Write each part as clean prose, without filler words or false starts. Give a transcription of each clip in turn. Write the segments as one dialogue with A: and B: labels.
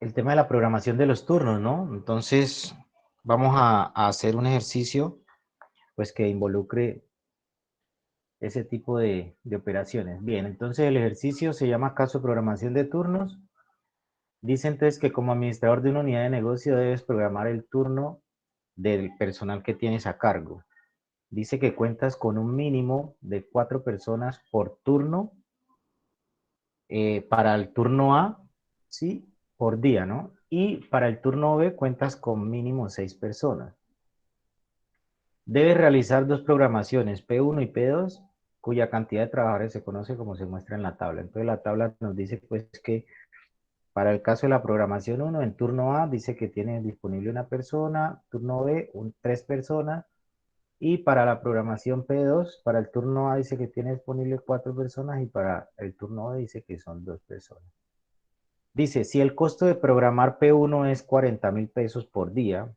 A: el tema de la programación de los turnos, ¿no? Entonces, vamos a hacer un ejercicio, pues, que involucre ese tipo de operaciones. Bien, entonces el ejercicio se llama caso de programación de turnos. Dice entonces que como administrador de una unidad de negocio debes programar el turno del personal que tienes a cargo. Dice que cuentas con un mínimo de 4 personas por turno para el turno A, ¿sí? Por día, ¿no? Y para el turno B cuentas con mínimo 6 personas. Debes realizar dos programaciones, P1 y P2, cuya cantidad de trabajadores se conoce como se muestra en la tabla. Entonces la tabla nos dice pues que para el caso de la programación 1, en turno A dice que tiene disponible una persona, turno B, 3 personas, y para la programación P2, para el turno A dice que tiene disponible 4 personas y para el turno B dice que son 2 personas. Dice, si el costo de programar P1 es 40.000 pesos por día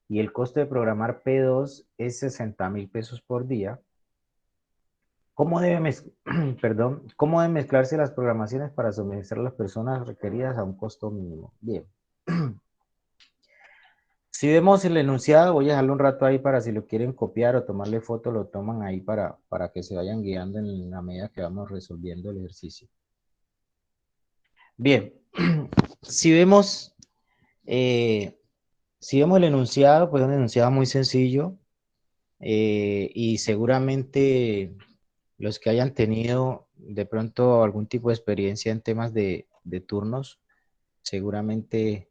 A: y el costo de programar P2 es 60.000 pesos por día, ¿cómo perdón, ¿cómo deben mezclarse las programaciones para suministrar a las personas requeridas a un costo mínimo? Bien. Si vemos el enunciado, voy a dejarlo un rato ahí para si lo quieren copiar o tomarle foto, lo toman ahí para que se vayan guiando en la medida que vamos resolviendo el ejercicio. Bien, si vemos, eh, si vemos el enunciado, pues es un enunciado muy sencillo y seguramente los que hayan tenido de pronto algún tipo de experiencia en temas de turnos, seguramente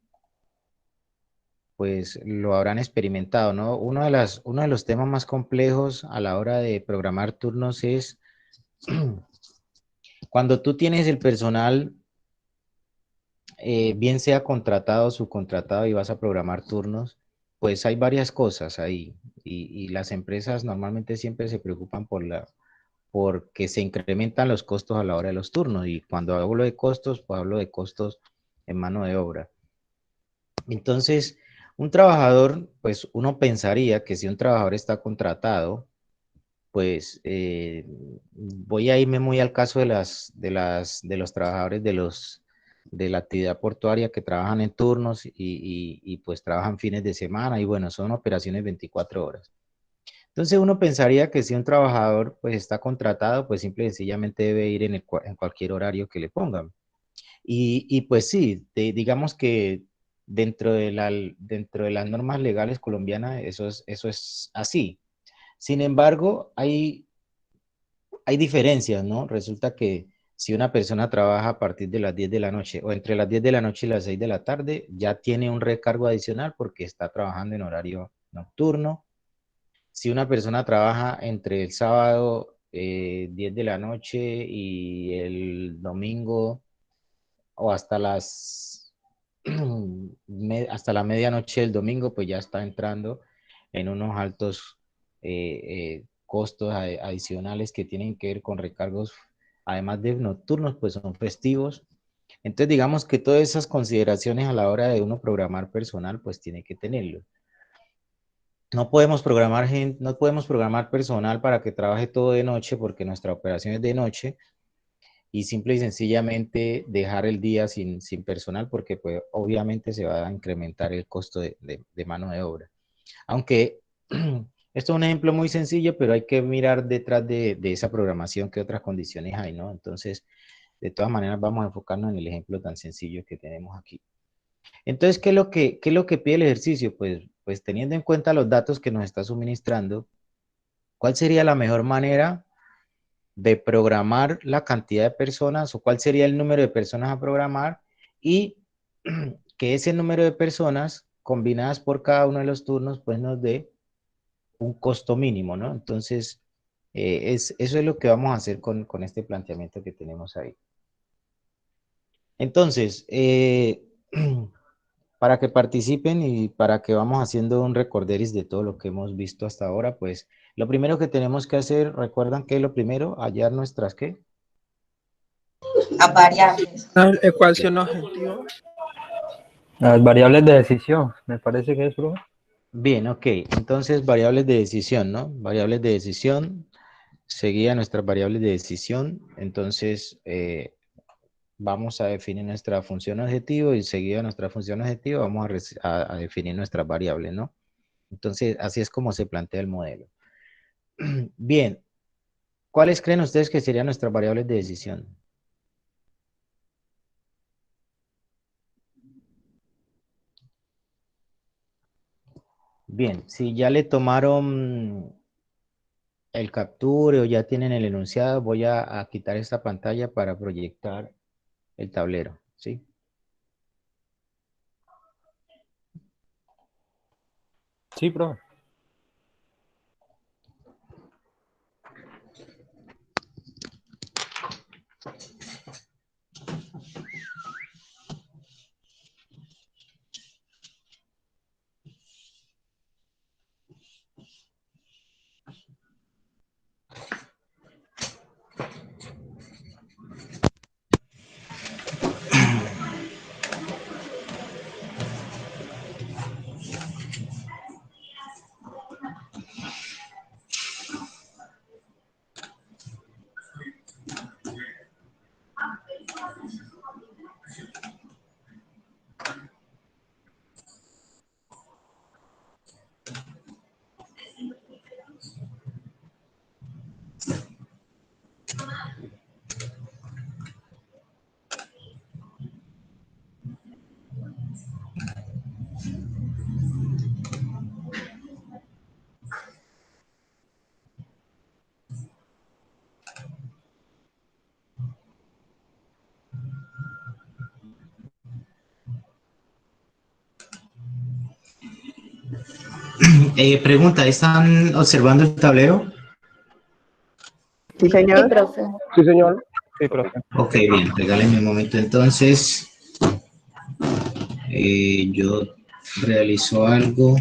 A: pues lo habrán experimentado, ¿no? Uno de los temas más complejos a la hora de programar turnos es cuando tú tienes el personal, bien sea contratado o subcontratado y vas a programar turnos, pues hay varias cosas ahí y las empresas normalmente siempre se preocupan porque se incrementan los costos a la hora de los turnos y cuando hablo de costos, pues hablo de costos en mano de obra. Entonces, un trabajador, pues uno pensaría que si un trabajador está contratado, pues voy a irme muy al caso de los trabajadores de la actividad portuaria que trabajan en turnos y pues trabajan fines de semana y bueno, son operaciones 24 horas. Entonces uno pensaría que si un trabajador pues está contratado, pues simple y sencillamente debe ir en cualquier horario que le pongan. Y pues sí, digamos que dentro de las normas legales colombianas eso es así. Sin embargo, hay diferencias, ¿no? Resulta que si una persona trabaja a partir de las 10 de la noche o entre las 10 de la noche y las 6 de la tarde, ya tiene un recargo adicional porque está trabajando en horario nocturno. Si una persona trabaja entre el sábado 10 de la noche y el domingo o hasta la medianoche del domingo, pues ya está entrando en unos altos costos adicionales que tienen que ver con recargos, además de nocturnos, pues son festivos. Entonces, digamos que todas esas consideraciones a la hora de uno programar personal, pues tiene que tenerlo. No podemos programar personal para que trabaje todo de noche porque nuestra operación es de noche y simple y sencillamente dejar el día sin personal porque pues obviamente se va a incrementar el costo de mano de obra. Aunque esto es un ejemplo muy sencillo, pero hay que mirar detrás de esa programación qué otras condiciones hay, ¿no? Entonces, de todas maneras vamos a enfocarnos en el ejemplo tan sencillo que tenemos aquí. Entonces, qué es lo que pide el ejercicio? Pues teniendo en cuenta los datos que nos está suministrando, ¿cuál sería la mejor manera de programar la cantidad de personas o cuál sería el número de personas a programar y que ese número de personas combinadas por cada uno de los turnos pues nos dé un costo mínimo, ¿no? Entonces, eso es lo que vamos a hacer con este planteamiento que tenemos ahí. Entonces, para que participen y para que vamos haciendo un recorderis de todo lo que hemos visto hasta ahora, pues lo primero que tenemos que hacer, ¿recuerdan qué es lo primero? Hallar nuestras, ¿qué?
B: A variables.
C: La ecuación objetiva.
D: Las variables de decisión, me parece que es, profe.
A: Bien, ok. Entonces, variables de decisión, ¿no? Variables de decisión, seguía nuestras variables de decisión. Entonces, vamos a definir nuestra función objetivo y seguido de nuestra función objetivo vamos a definir nuestras variables, ¿no? Entonces, así es como se plantea el modelo. Bien, ¿cuáles creen ustedes que serían nuestras variables de decisión? Bien, si ya le tomaron el capture o ya tienen el enunciado, voy a quitar esta pantalla para proyectar el tablero, ¿sí?
D: Sí, profe.
A: Pregunta, ¿están observando el tablero?
E: Sí,
B: Sí,
E: señor.
B: profe.
C: Sí, señor.
D: Sí, profe.
A: Ok, bien, regálenme un momento entonces. Yo realizo algo.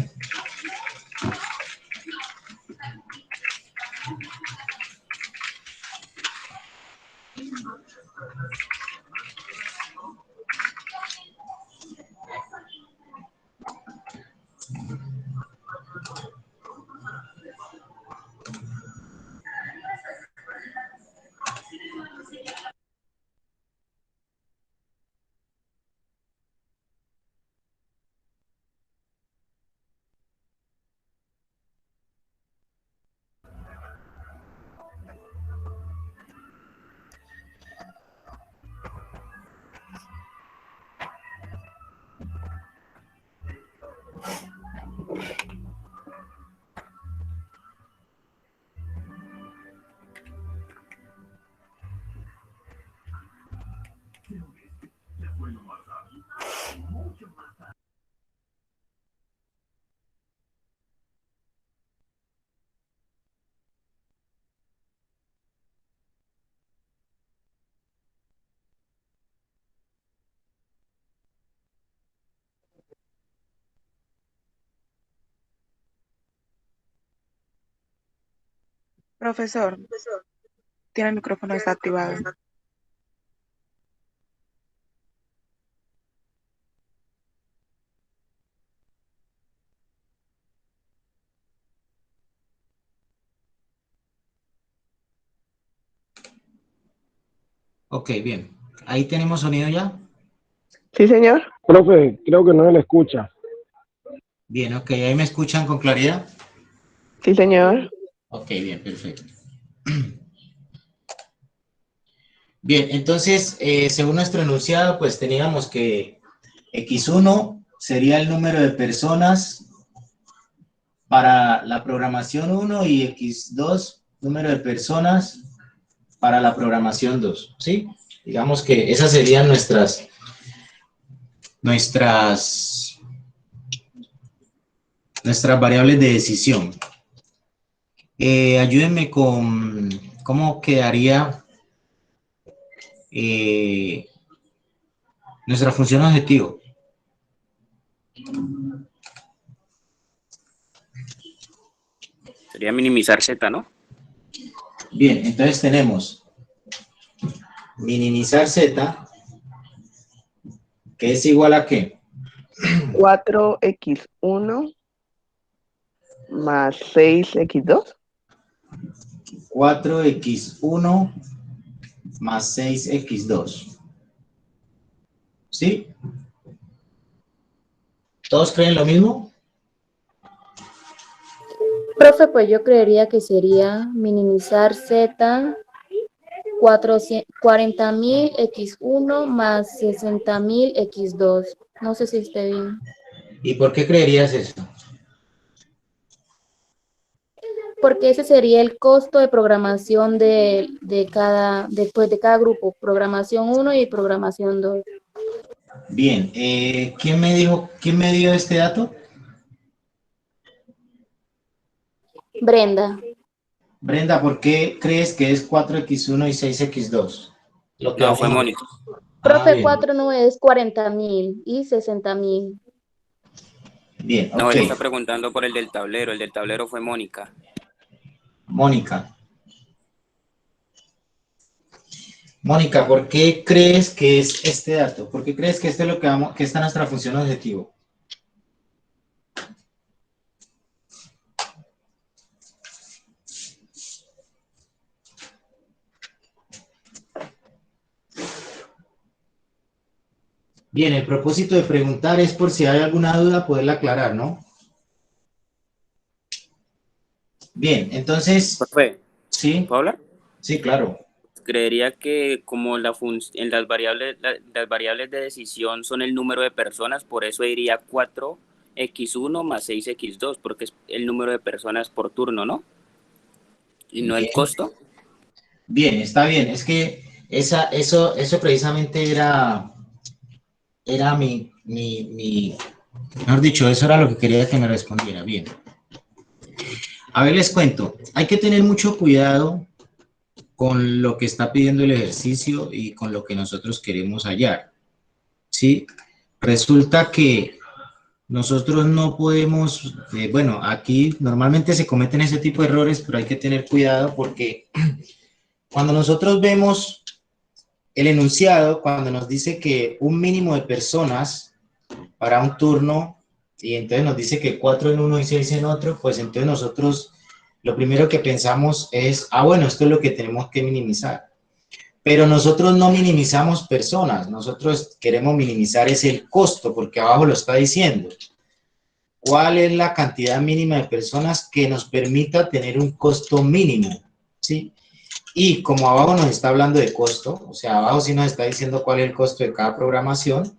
E: Profesor, tiene el micrófono desactivado.
A: Ok, bien. Ahí tenemos sonido ya.
E: Sí, señor.
C: Profe, creo que no se le escucha.
A: Bien, ok, ahí me escuchan con claridad.
E: Sí, señor.
A: Ok, bien, perfecto. Bien, entonces, según nuestro enunciado, pues teníamos que X1 sería el número de personas para la programación 1 y X2, número de personas para la programación 2, ¿sí? Digamos que esas serían nuestras variables de decisión. Ayúdenme con cómo quedaría nuestra función objetivo.
F: Sería minimizar Z, ¿no?
A: Bien, entonces tenemos minimizar Z, que es igual a ¿qué?
E: 4x1 más 6x2.
A: 4x1 más 6x2. ¿Sí? ¿Todos creen lo mismo?
F: Profe, pues yo creería que sería minimizar Z 40.000 X1 más 60.000 X2. No sé si esté bien.
A: ¿Y por qué creerías eso?
F: Porque ese sería el costo de programación después de cada grupo. Programación 1 y programación 2.
A: Bien, quién me dio este dato?
F: Brenda.
A: Brenda, ¿por qué crees que es 4x1 y 6x2? Lo que
G: No, fue
A: vamos a ver.
G: Mónica.
A: Ah,
F: Profe,
A: bien,
F: 4 no es 40.000 y 60.000.
A: bien,
G: No,
A: ok.
G: él está preguntando por el del tablero. El del tablero fue Mónica.
A: Mónica. Mónica, ¿por qué crees que es este dato? ¿Por qué crees que esto es lo que vamos, que esta es nuestra función objetivo? Bien, el propósito de preguntar es por si hay alguna duda poderla aclarar, ¿no? Bien, entonces,
G: Profe,
A: sí,
G: ¿puedo hablar?
A: sí, claro.
G: Creería que como en las variables de decisión son el número de personas, por eso iría 4x1 más 6x2, porque es el número de personas por turno, ¿no? Y no el
A: Bien,
G: costo.
A: bien, está bien. Es que eso precisamente era mejor dicho, eso era lo que quería que me respondiera. Bien. A ver, les cuento. Hay que tener mucho cuidado con lo que está pidiendo el ejercicio y con lo que nosotros queremos hallar. ¿Sí? Resulta que nosotros no podemos, bueno, aquí normalmente se cometen ese tipo de errores, pero hay que tener cuidado porque cuando nosotros vemos el enunciado, cuando nos dice que un mínimo de personas para un turno, y entonces nos dice que 4 en uno y 6 en otro, pues entonces nosotros lo primero que pensamos es, bueno, esto es lo que tenemos que minimizar. Pero nosotros no minimizamos personas, nosotros queremos minimizar es el costo, porque abajo lo está diciendo. ¿Cuál es la cantidad mínima de personas que nos permita tener un costo mínimo? ¿Sí? Y como abajo nos está hablando de costo, o sea, abajo sí nos está diciendo cuál es el costo de cada programación,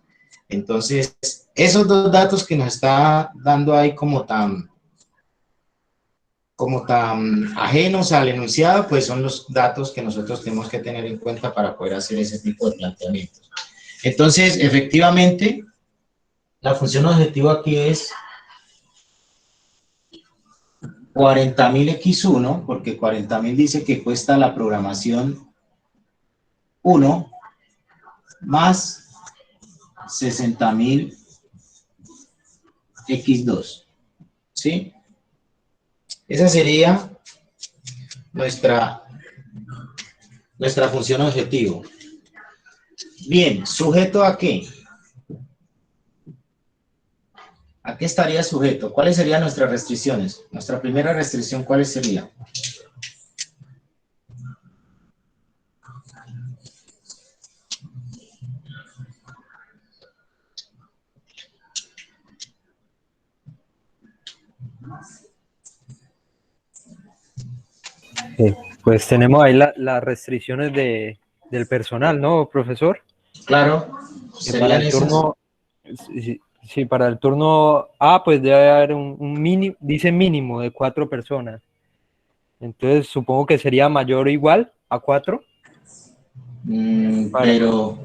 A: entonces esos dos datos que nos está dando ahí como tan ajenos al enunciado, pues son los datos que nosotros tenemos que tener en cuenta para poder hacer ese tipo de planteamientos. Entonces, efectivamente, la función objetivo aquí es 40.000 X1, porque 40.000 dice que cuesta la programación 1 más 60.000 X2, ¿sí? Esa sería nuestra función objetivo. Bien, ¿sujeto a qué? ¿A qué estaría sujeto? ¿Cuáles serían nuestras restricciones? Nuestra primera restricción, ¿cuáles serían?
D: Pues tenemos ahí las restricciones del personal, ¿no, profesor?
A: Claro,
D: Que para
A: serían
D: el
A: esas.
D: turno, sí, para el turno A, pues debe haber un mínimo, dice mínimo de 4 personas. Entonces supongo que sería mayor o igual a 4.
A: Pero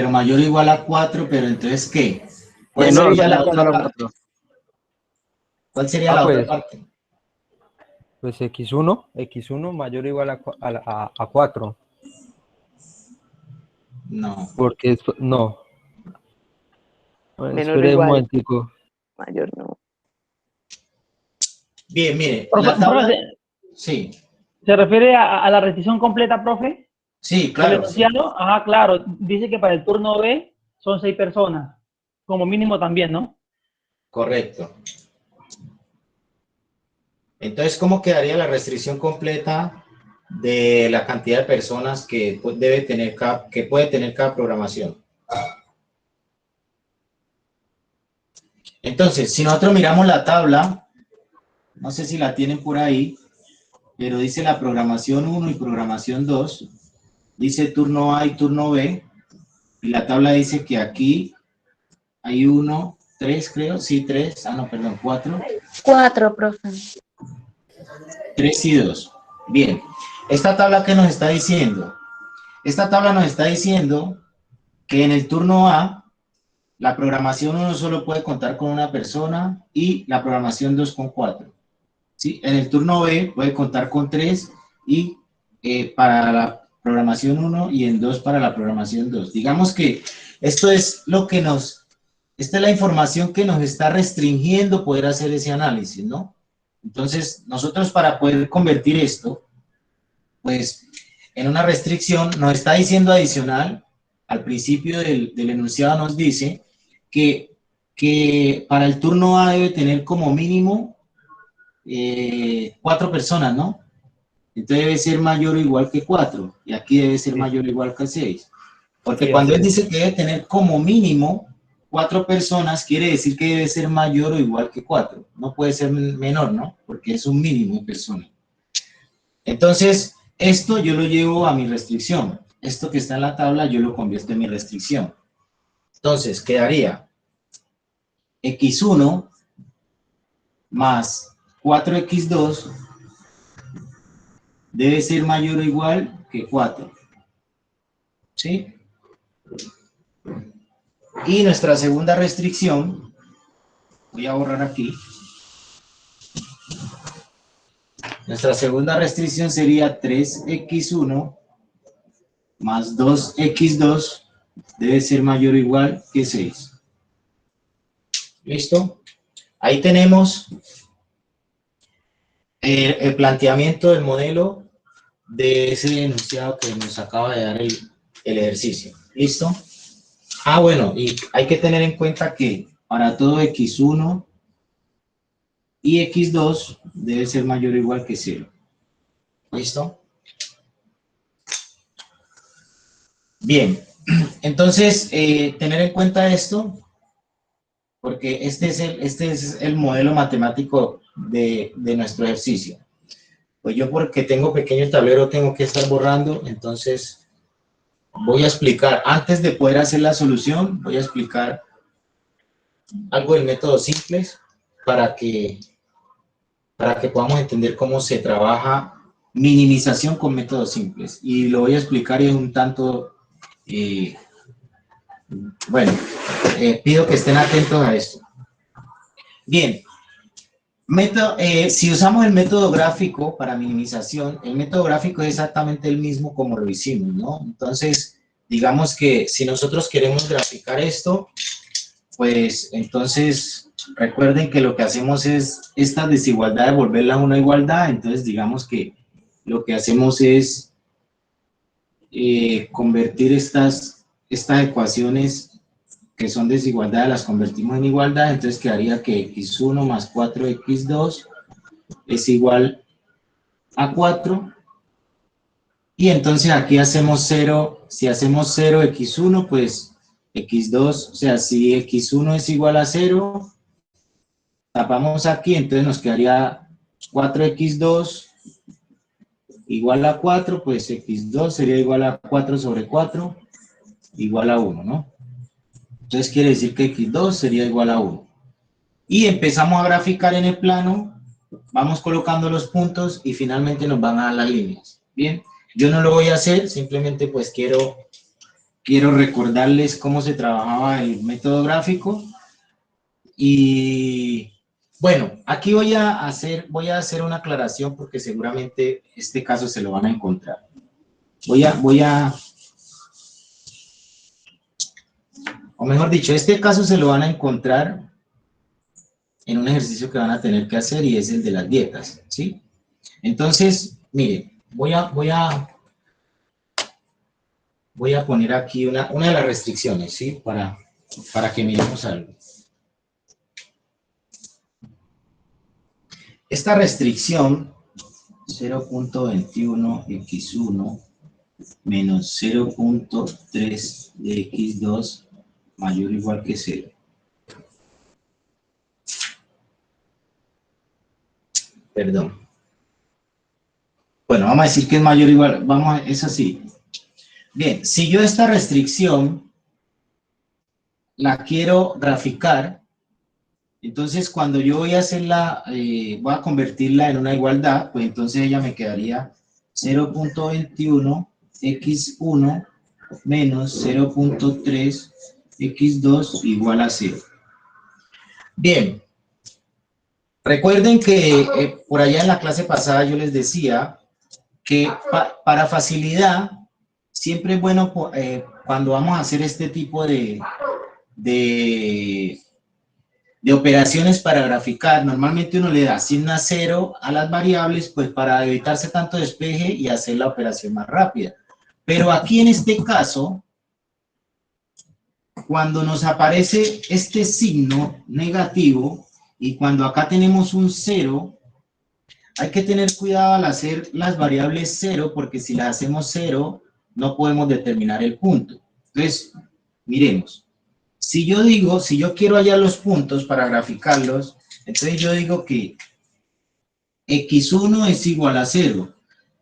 A: mayor o igual a 4, pero entonces, ¿qué? ¿Cuál
C: Menor o
A: sería
C: igual
A: la
C: a
A: otra
C: 4.
A: parte? ¿Cuál sería la otra parte?
D: Pues X1 mayor o igual a 4.
A: No.
D: Porque no. Bueno,
E: Menor o
D: espere un
E: igual,
D: momentico.
E: mayor no.
A: Bien, mire, la
H: Profe,
A: tabla...
H: profe,
A: Sí,
H: ¿se refiere a la restricción completa, profe?
A: sí,
H: Del
A: claro, sí.
H: enunciado. Ajá, claro. Dice que para el turno B son 6 personas. Como mínimo también, ¿no?
A: Correcto. Entonces, ¿cómo quedaría la restricción completa de la cantidad de personas que puede tener cada programación? Entonces, si nosotros miramos la tabla, no sé si la tienen por ahí, pero dice la programación 1 y programación 2, dice turno A y turno B, y la tabla dice que aquí hay 1, 3 creo, sí, 3, no, perdón, 4.
F: 4, profe.
A: 3 y 2. Bien, ¿esta tabla qué nos está diciendo? Esta tabla nos está diciendo que en el turno A, la programación 1 solo puede contar con una persona y la programación 2 con 4. ¿Sí? En el turno B puede contar con 3 y para la programación 1 y en 2 para la programación 2. Digamos que esto es lo que esta es la información que nos está restringiendo poder hacer ese análisis, ¿no? Entonces, nosotros para poder convertir esto, pues, en una restricción, nos está diciendo adicional, al principio del enunciado nos dice que para el turno A debe tener como mínimo 4 personas, ¿no? Entonces debe ser mayor o igual que 4, y aquí debe ser mayor o igual que 6. Porque cuando él dice que debe tener como mínimo 4 personas, quiere decir que debe ser mayor o igual que 4. No puede ser menor, ¿no? Porque es un mínimo de personas. Entonces, esto yo lo llevo a mi restricción. Esto que está en la tabla yo lo convierto en mi restricción. Entonces, quedaría x1 más 4x2 debe ser mayor o igual que 4. ¿Sí? Y nuestra segunda restricción, voy a borrar aquí. Nuestra segunda restricción sería 3x1 más 2x2 debe ser mayor o igual que 6. ¿Listo? Ahí tenemos el planteamiento del modelo de ese enunciado que nos acaba de dar el ejercicio. ¿Listo? Bueno, y hay que tener en cuenta que para todo x1 y x2 debe ser mayor o igual que 0. ¿Listo? Bien, entonces, tener en cuenta esto, porque este es el modelo matemático de nuestro ejercicio. Pues yo, porque tengo pequeño tablero, tengo que estar borrando, entonces voy a explicar, antes de poder hacer la solución, voy a explicar algo del método simples para que podamos entender cómo se trabaja minimización con métodos simples. Y lo voy a explicar en un tanto, pido que estén atentos a esto. Bien, si usamos el método gráfico para minimización, el método gráfico es exactamente el mismo como lo hicimos, ¿no? Entonces, digamos que si nosotros queremos graficar esto, pues entonces recuerden que lo que hacemos es esta desigualdad de volverla a una igualdad. Entonces digamos que lo que hacemos es convertir estas ecuaciones que son desigualdades, las convertimos en igualdad. Entonces quedaría que x1 más 4x2 es igual a 4. Y entonces aquí hacemos 0, si hacemos 0 x1, pues x2, o sea, si x1 es igual a 0, tapamos aquí, entonces nos quedaría 4x2 igual a 4, pues x2 sería igual a 4 sobre 4, igual a 1, ¿no? Entonces quiere decir que x2 sería igual a 1. Y empezamos a graficar en el plano, vamos colocando los puntos y finalmente nos van a dar las líneas. Bien, yo no lo voy a hacer, simplemente pues quiero recordarles cómo se trabajaba el método gráfico. Y bueno, aquí voy a hacer una aclaración porque seguramente este caso se lo van a encontrar. O mejor dicho, este caso se lo van a encontrar en un ejercicio que van a tener que hacer, y es el de las dietas, ¿sí? Entonces, miren, voy a poner aquí una de las restricciones, ¿sí? Para que miremos algo. Esta restricción, 0.21x1 menos 0.3 de x2 mayor o igual que 0. Perdón. Bueno, vamos a decir que es mayor o igual, es así. Bien, si yo esta restricción la quiero graficar, entonces cuando yo voy a hacerla, voy a convertirla en una igualdad, pues entonces ella me quedaría 0.21 x1 menos 0.3 x2 igual a 0. Bien, recuerden que por allá en la clase pasada yo les decía que para facilidad siempre es bueno cuando vamos a hacer este tipo de operaciones para graficar, normalmente uno le asigna 0 a las variables, pues para evitarse tanto despeje y hacer la operación más rápida. Pero aquí en este caso, cuando nos aparece este signo negativo y cuando acá tenemos un 0, hay que tener cuidado al hacer las variables 0, porque si las hacemos 0, no podemos determinar el punto. Entonces, miremos. Si yo quiero hallar los puntos para graficarlos, entonces yo digo que x1 es igual a 0.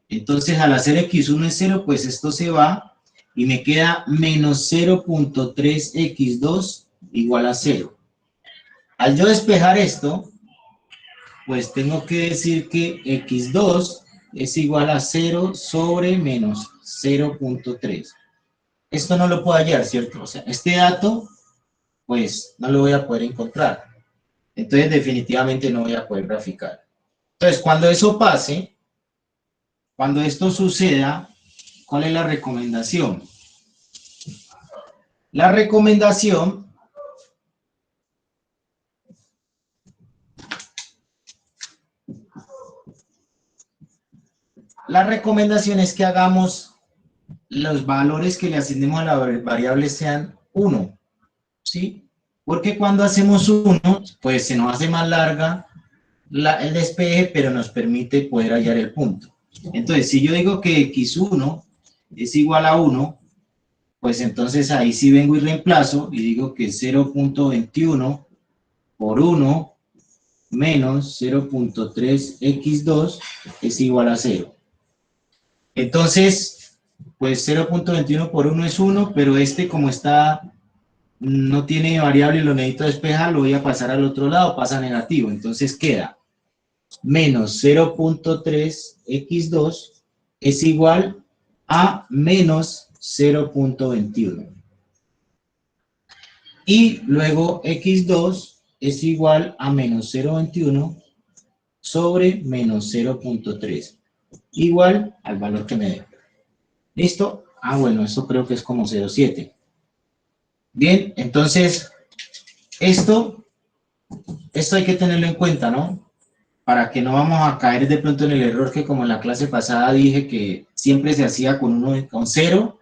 A: Entonces, al hacer x1 es 0, pues esto se va y me queda menos 0.3 x2 igual a 0. Al yo despejar esto, pues tengo que decir que x2 es igual a 0 sobre menos 0.3. Esto no lo puedo hallar, ¿cierto? O sea, este dato, pues no lo voy a poder encontrar. Entonces, definitivamente no voy a poder graficar. Entonces, cuando eso pase, cuando esto suceda, ¿cuál es la recomendación? La recomendación es que hagamos los valores que le asignemos a la variable sean 1, ¿sí? Porque cuando hacemos 1, pues se nos hace más larga el despeje, pero nos permite poder hallar el punto. Entonces, si yo digo que x1 es igual a 1, pues entonces ahí sí vengo y reemplazo y digo que 0.21 por 1 menos 0.3 x2 es igual a 0. Entonces, pues 0.21 por 1 es 1, pero este como está, no tiene variable y lo necesito despejar, lo voy a pasar al otro lado, pasa negativo. Entonces queda menos 0.3 x2 es igual a menos 0.21. Y luego x2 es igual a menos 0.21 sobre menos 0.3. Igual al valor que me dé. ¿Listo? Ah, bueno, esto creo que es como 0.7. Bien, entonces, esto hay que tenerlo en cuenta, ¿no? Para que no vamos a caer de pronto en el error que como en la clase pasada dije que siempre se hacía con 0.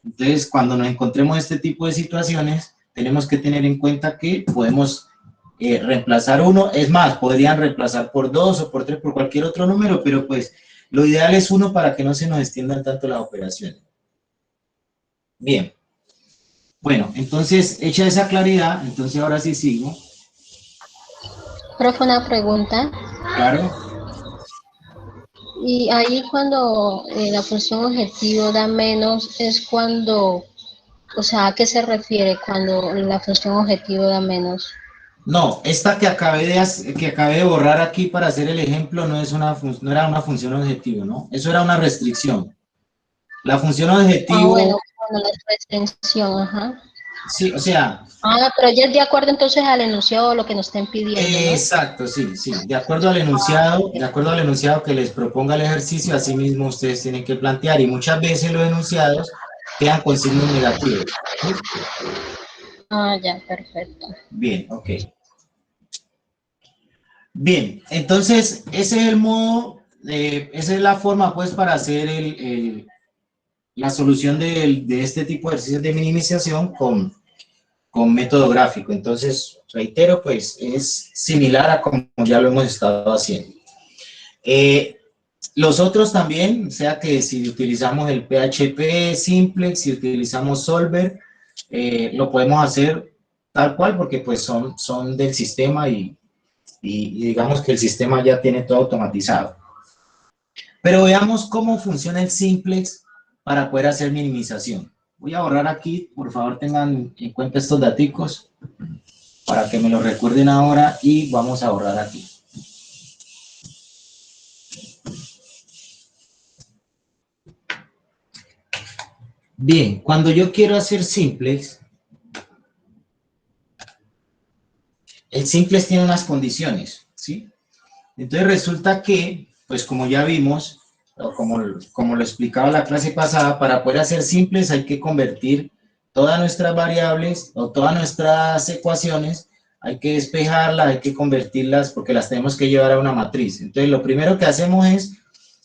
A: Entonces, cuando nos encontremos este tipo de situaciones, tenemos que tener en cuenta que podemos reemplazar 1. Es más, podrían reemplazar por 2 o por 3, por cualquier otro número, pero pues lo ideal es 1 para que no se nos extiendan tanto las operaciones. Bien. Bueno, entonces, hecha esa claridad, entonces ahora sí sigo.
I: Profe, una pregunta.
A: Claro.
I: Y ahí cuando la función objetivo da menos, es cuando, o sea, ¿a qué se refiere cuando la función objetivo da menos?
A: No, esta que acabé de borrar aquí para hacer el ejemplo no era una función objetivo, ¿no? Eso era una restricción. La función objetivo...
I: Ah, bueno, la restricción, ajá.
A: Sí, o sea...
I: Ah, pero ya es de acuerdo entonces al enunciado o lo que nos estén pidiendo, ¿no?
A: Exacto, sí. De acuerdo al enunciado que les proponga el ejercicio, así mismo ustedes tienen que plantear, y muchas veces los enunciados quedan con signos negativos. ¿Sí?
I: Ah, ya, perfecto.
A: Bien, ok. Bien, entonces ese es el modo, esa es la forma pues para hacer la solución de este tipo de ejercicios de minimización con método gráfico. Entonces, reitero, pues es similar a como ya lo hemos estado haciendo. Los otros también, o sea que si utilizamos el PHP simple, si utilizamos Solver, lo podemos hacer tal cual porque pues son del sistema y digamos que el sistema ya tiene todo automatizado. Pero veamos cómo funciona el simplex para poder hacer minimización. Voy a borrar aquí, por favor tengan en cuenta estos daticos para que me lo recuerden ahora y vamos a borrar aquí. Bien, cuando yo quiero hacer simplex, el simplex tiene unas condiciones, ¿sí? Entonces resulta que, pues como ya vimos, o como lo explicaba la clase pasada, para poder hacer simplex hay que convertir todas nuestras variables o todas nuestras ecuaciones, hay que despejarlas, hay que convertirlas porque las tenemos que llevar a una matriz. Entonces lo primero que hacemos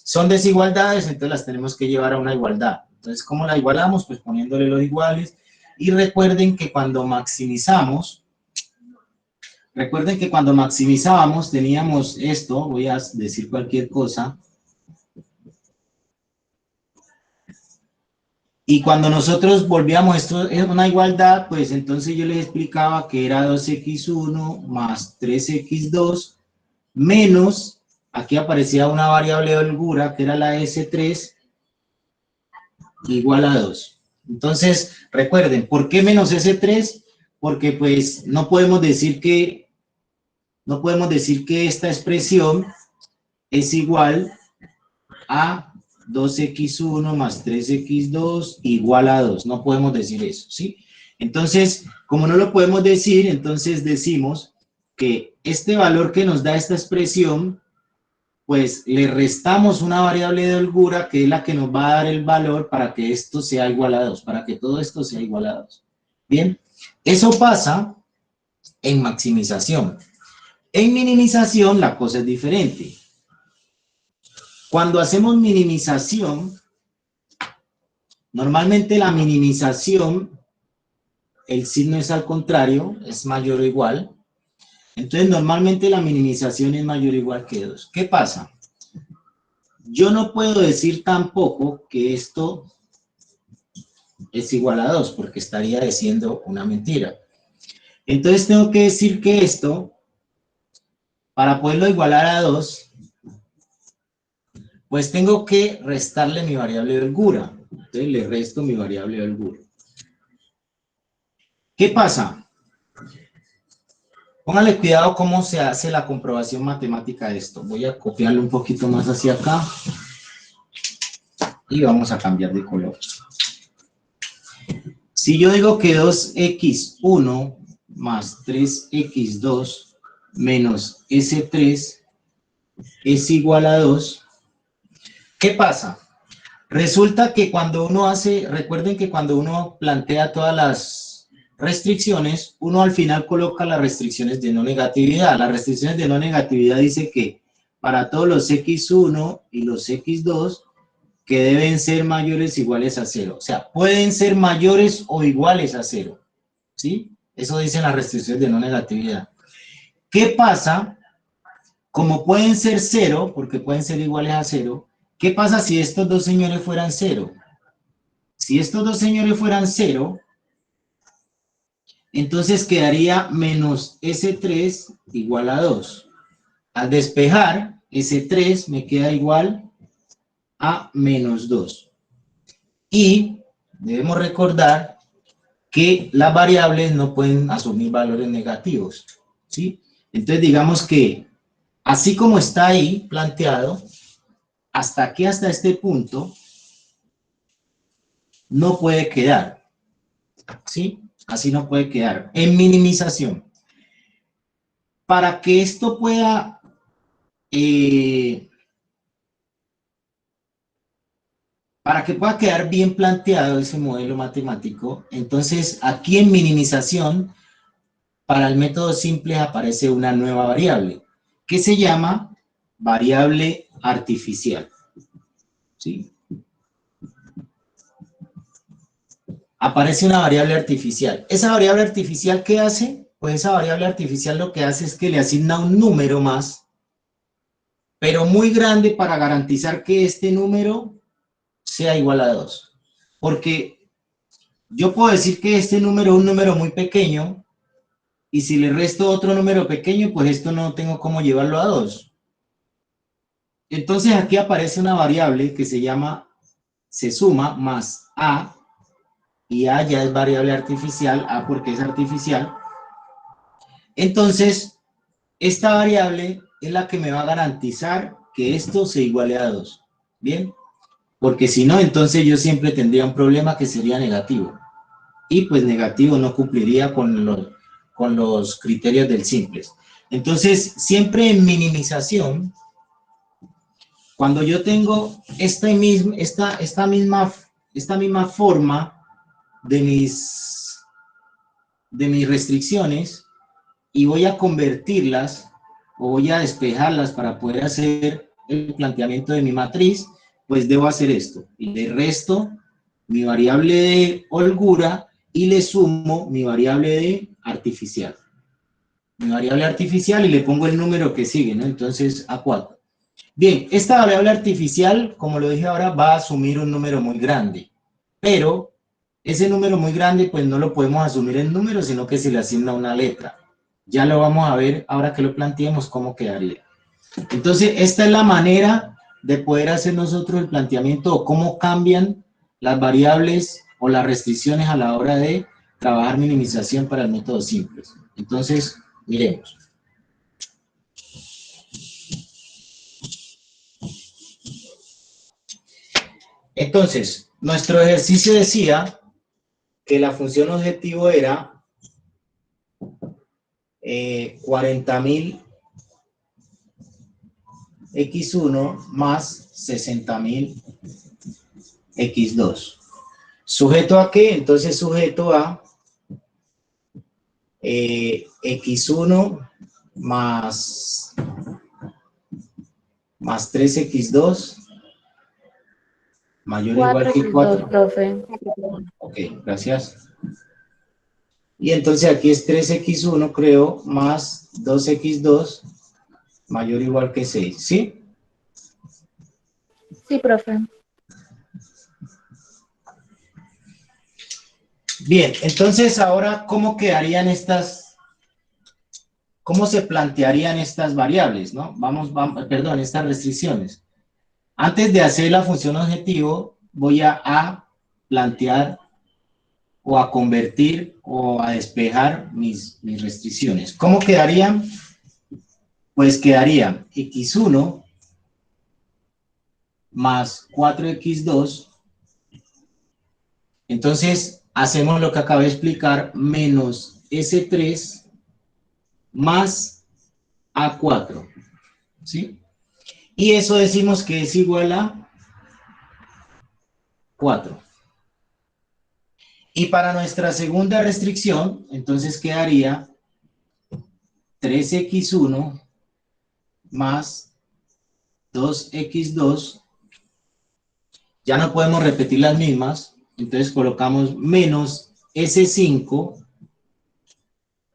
A: son desigualdades, entonces las tenemos que llevar a una igualdad. Entonces, ¿cómo la igualamos? Pues poniéndole los iguales. Y recuerden que cuando maximizábamos teníamos esto, voy a decir cualquier cosa. Y cuando nosotros volvíamos esto en una igualdad, pues entonces yo les explicaba que era 2x1 más 3x2 menos, aquí aparecía una variable de holgura que era la S3 igual a 2. Entonces, recuerden, ¿por qué menos S3? Porque pues no podemos decir que esta expresión es igual a 2x1 más 3x2 igual a 2. No podemos decir eso, ¿sí? Entonces, como no lo podemos decir, entonces decimos que este valor que nos da esta expresión, pues le restamos una variable de holgura que es la que nos va a dar el valor para que esto sea igual a 2, para que todo esto sea igual a 2. Bien, eso pasa en maximización. En minimización la cosa es diferente. Cuando hacemos minimización, normalmente la minimización, el signo es al contrario, es mayor o igual. Entonces, normalmente la minimización es mayor o igual que 2. ¿Qué pasa? Yo no puedo decir tampoco que esto es igual a 2, porque estaría diciendo una mentira. Entonces, tengo que decir que esto, para poderlo igualar a 2, pues tengo que restarle mi variable de holgura. Entonces, le resto mi variable de holgura. ¿Qué pasa? Póngale cuidado cómo se hace la comprobación matemática de esto. Voy a copiarlo un poquito más hacia acá. Y vamos a cambiar de color. Si yo digo que 2x1 más 3x2 menos S3 es igual a 2, ¿qué pasa? Resulta que cuando uno hace, recuerden que cuando uno plantea todas las restricciones, uno al final coloca las restricciones de no negatividad. Las restricciones de no negatividad dice que para todos los x1 y los x2 que deben ser mayores o iguales a 0. O sea, pueden ser mayores o iguales a 0. ¿Sí? Eso dicen las restricciones de no negatividad. ¿Qué pasa? Como pueden ser 0, porque pueden ser iguales a 0, ¿qué pasa si estos dos señores fueran 0? Si estos dos señores fueran 0, entonces quedaría menos S3 igual a 2. Al despejar, S3 me queda igual a menos 2. Y debemos recordar que las variables no pueden asumir valores negativos, ¿sí? Entonces digamos que así como está ahí planteado, hasta aquí, hasta este punto, no puede quedar, ¿sí? Así no puede quedar. En minimización. Para que esto pueda quedar bien planteado ese modelo matemático, entonces aquí en minimización, para el método simple aparece una nueva variable, que se llama variable artificial. ¿Sí? Aparece una variable artificial. ¿Esa variable artificial qué hace? Pues esa variable artificial lo que hace es que le asigna un número más, pero muy grande para garantizar que este número sea igual a 2. Porque yo puedo decir que este número es un número muy pequeño, y si le resto otro número pequeño, pues esto no tengo cómo llevarlo a 2. Entonces aquí aparece una variable que se suma más a, y a ya es variable artificial, a porque es artificial. Entonces, esta variable es la que me va a garantizar que esto se iguale a 2. ¿Bien? Porque si no, entonces yo siempre tendría un problema que sería negativo. Y pues negativo no cumpliría con los criterios del simples. Entonces, siempre en minimización, cuando yo tengo esta misma forma de mis restricciones y voy a convertirlas o voy a despejarlas para poder hacer el planteamiento de mi matriz, pues debo hacer esto. Y le resto mi variable de holgura y le sumo mi variable de artificial. Mi variable artificial y le pongo el número que sigue, ¿no? Entonces, A4. Bien, esta variable artificial, como lo dije ahora, va a asumir un número muy grande. Pero ese número muy grande, pues no lo podemos asumir en número, sino que se le asigna una letra. Ya lo vamos a ver ahora que lo planteemos cómo quedaría. Entonces, esta es la manera de poder hacer nosotros el planteamiento o cómo cambian las variables o las restricciones a la hora de trabajar minimización para el método simple. Entonces, miremos. Entonces, nuestro ejercicio decía que la función objetivo era 40.000 x1 más 60.000 x2. ¿Sujeto a qué? Entonces sujeto a x1 más 3x2 mayor o igual que 4.
F: Profe.
A: Ok, gracias. Y entonces aquí es 3x1, creo, más 2x2 mayor o igual que 6, ¿sí?
F: Sí, profe.
A: Bien, entonces ahora, ¿cómo quedarían cómo se plantearían estas variables, ¿no? Perdón, estas restricciones. Antes de hacer la función objetivo, voy a plantear o a convertir o a despejar mis restricciones. ¿Cómo quedarían? Pues quedaría x1 más 4x2. Entonces, hacemos lo que acabé de explicar, menos S3 más A4, ¿sí? Y eso decimos que es igual a 4. Y para nuestra segunda restricción, entonces quedaría 3x1 más 2x2. Ya no podemos repetir las mismas, entonces colocamos menos S5,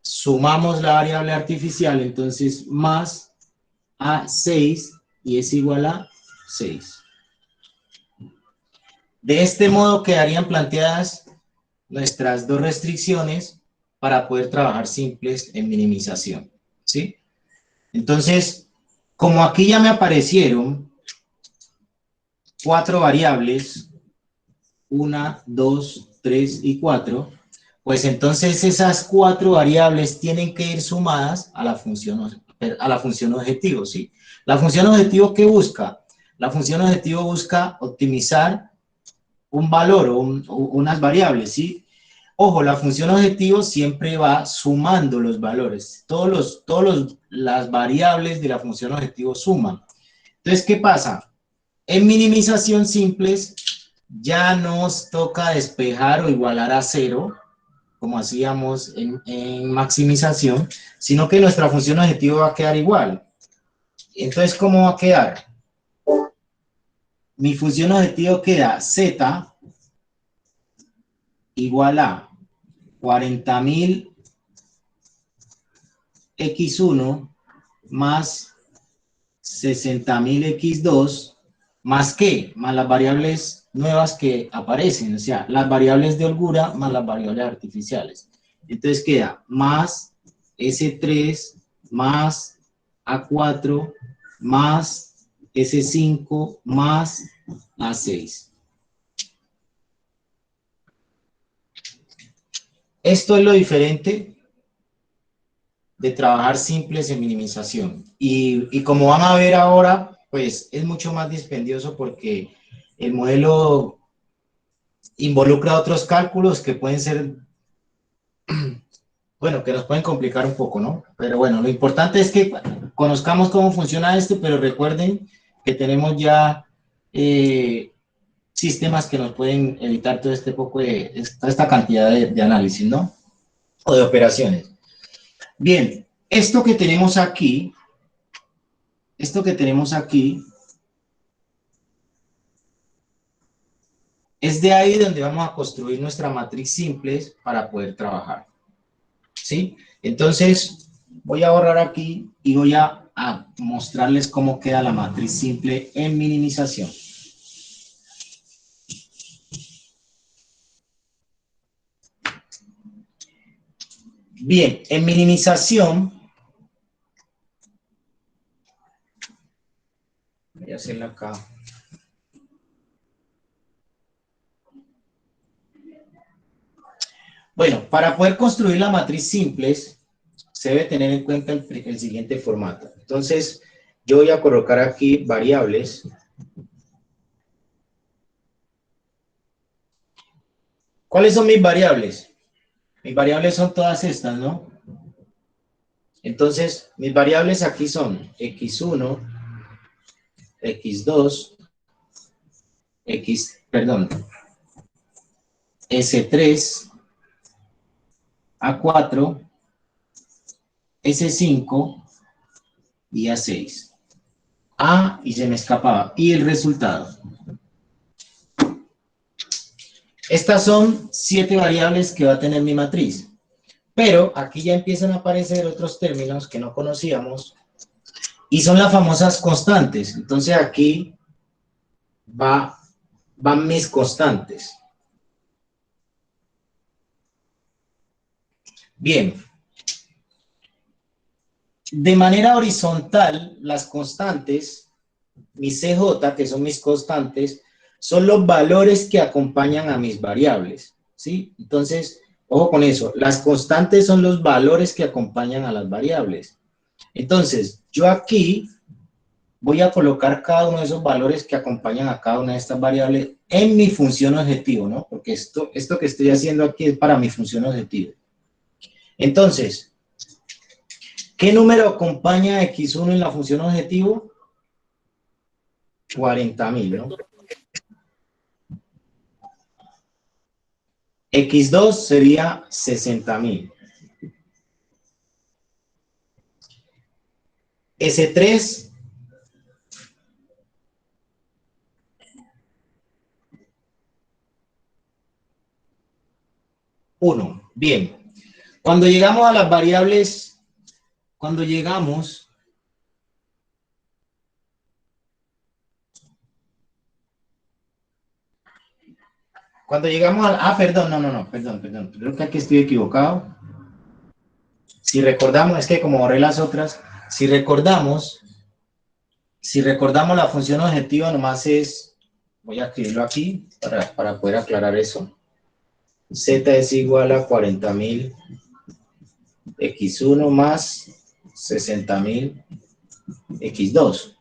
A: sumamos la variable artificial, entonces más A6 y es igual a 6. De este modo quedarían planteadas nuestras dos restricciones para poder trabajar simples en minimización, ¿sí? Entonces, como aquí ya me aparecieron 4 variables, 1, 2, 3 y 4, pues entonces esas 4 variables tienen que ir sumadas a la función objetivo, ¿sí? La función objetivo, ¿qué busca? La función objetivo busca optimizar un valor o unas variables, ¿sí? Ojo, la función objetivo siempre va sumando los valores. Las variables de la función objetivo suman. Entonces, ¿qué pasa? En minimización simples ya nos toca despejar o igualar a 0, como hacíamos en maximización, sino que nuestra función objetivo va a quedar igual. Entonces, ¿cómo va a quedar? Mi función objetivo queda z igual a 40.000 x1 más 60.000 x2 ¿Más qué? Más las variables nuevas que aparecen, o sea, las variables de holgura más las variables artificiales. Entonces queda más S3 más A4 más S5 más A6. Esto es lo diferente de trabajar simples en minimización. Y como van a ver ahora, pues es mucho más dispendioso porque el modelo involucra otros cálculos que pueden ser, bueno, que nos pueden complicar un poco, ¿no? Pero bueno, lo importante es que conozcamos cómo funciona esto, pero recuerden que tenemos ya sistemas que nos pueden evitar todo este poco de, toda esta cantidad de análisis, ¿no? O de operaciones. Bien, esto que tenemos aquí, es de ahí donde vamos a construir nuestra matriz simple para poder trabajar. ¿Sí? Entonces, voy a borrar aquí y voy a mostrarles cómo queda la matriz simple en minimización. Bien, en minimización, voy a hacerla acá. Bueno, para poder construir la matriz simples, se debe tener en cuenta el siguiente formato. Entonces, yo voy a colocar aquí variables. ¿Cuáles son mis variables? Mis variables son todas estas, ¿no? Entonces, mis variables aquí son x1, x2, S3, A4, S5 y A6. Y se me escapaba. Y el resultado. Estas son 7 variables que va a tener mi matriz. Pero aquí ya empiezan a aparecer otros términos que no conocíamos. Y son las famosas constantes. Entonces aquí van mis constantes. Bien. De manera horizontal, las constantes, mis CJ, que son mis constantes, son los valores que acompañan a mis variables, ¿sí? Entonces, ojo con eso, las constantes son los valores que acompañan a las variables. Entonces, yo aquí voy a colocar cada uno de esos valores que acompañan a cada una de estas variables en mi función objetivo, ¿no? Porque esto que estoy haciendo aquí es para mi función objetivo. Entonces, ¿qué número acompaña a X1 en la función objetivo? 40.000, ¿no? X2 sería 60.000. S3 1. Bien. Cuando llegamos a las variables, cuando llegamos a... perdón. Creo que aquí estoy equivocado. Si recordamos, es que como borré las otras, si recordamos la función objetiva, nomás es, voy a escribirlo aquí para poder aclarar eso. Z es igual a 40.000 X1 más 60.000 X2.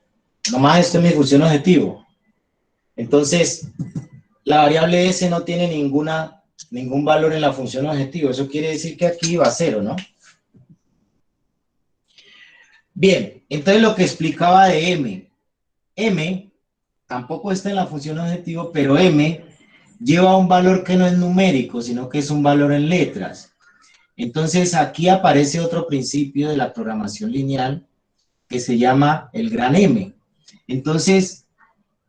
A: Nomás esto es mi función objetivo. Entonces, la variable S no tiene ningún valor en la función objetivo. Eso quiere decir que aquí va a 0, ¿no? Bien, entonces lo que explicaba de M. M tampoco está en la función objetivo, pero M lleva un valor que no es numérico, sino que es un valor en letras. Entonces aquí aparece otro principio de la programación lineal que se llama el gran M. Entonces,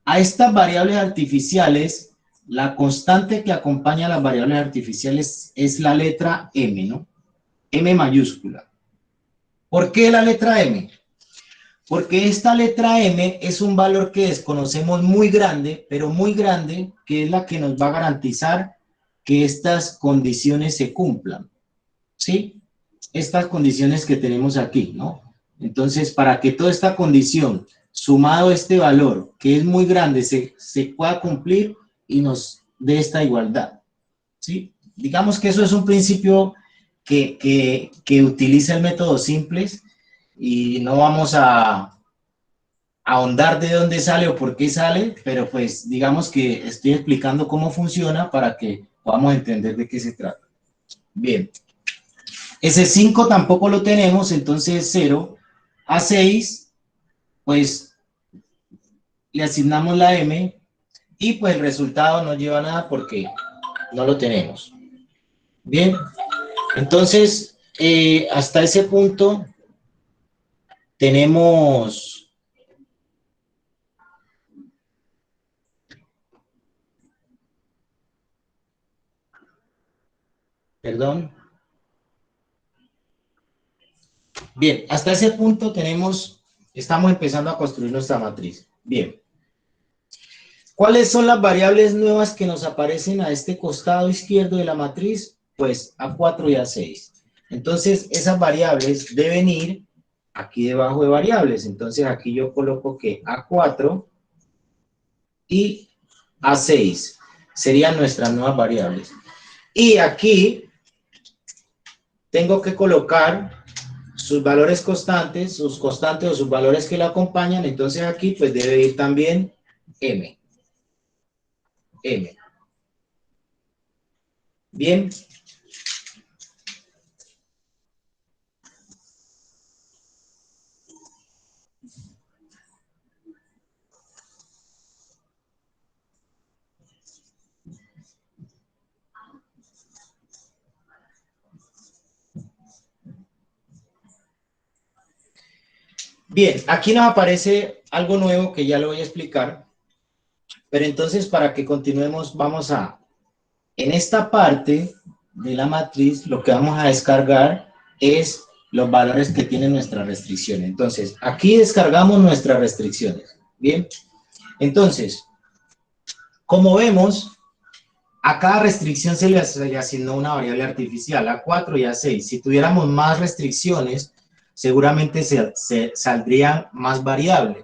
A: a estas variables artificiales, la constante que acompaña a las variables artificiales es la letra M, ¿no? M mayúscula. ¿Por qué la letra M? Porque esta letra M es un valor que desconocemos muy grande, pero muy grande, que es la que nos va a garantizar que estas condiciones se cumplan, ¿sí? Estas condiciones que tenemos aquí, ¿no? Entonces, para que toda esta condición, sumado a este valor, que es muy grande, se pueda cumplir y nos dé esta igualdad, ¿sí? Digamos que eso es un principio que utiliza el método simples, y no vamos a ahondar de dónde sale o por qué sale, pero pues digamos que estoy explicando cómo funciona para que podamos entender de qué se trata. Bien, ese 5 tampoco lo tenemos, entonces 0 a 6, pues le asignamos la M y pues el resultado no lleva nada porque no lo tenemos. Bien, entonces hasta ese punto tenemos perdón. Bien, hasta ese punto estamos empezando a construir nuestra matriz. Bien. ¿Cuáles son las variables nuevas que nos aparecen a este costado izquierdo de la matriz? Pues A4 y A6. Entonces, esas variables deben ir aquí debajo de variables. Entonces, aquí yo coloco que A4 y A6 serían nuestras nuevas variables. Y aquí tengo que colocar sus valores constantes, sus constantes o sus valores que la acompañan. Entonces, aquí pues debe ir también M. Bien. Bien, aquí nos aparece algo nuevo que ya lo voy a explicar. Pero entonces, para que continuemos, en esta parte de la matriz, lo que vamos a descargar es los valores que tiene nuestra restricción. Entonces, aquí descargamos nuestras restricciones. Bien, entonces, como vemos, a cada restricción se le asignó una variable artificial, A4 y A6. Si tuviéramos más restricciones, seguramente saldrían más variables.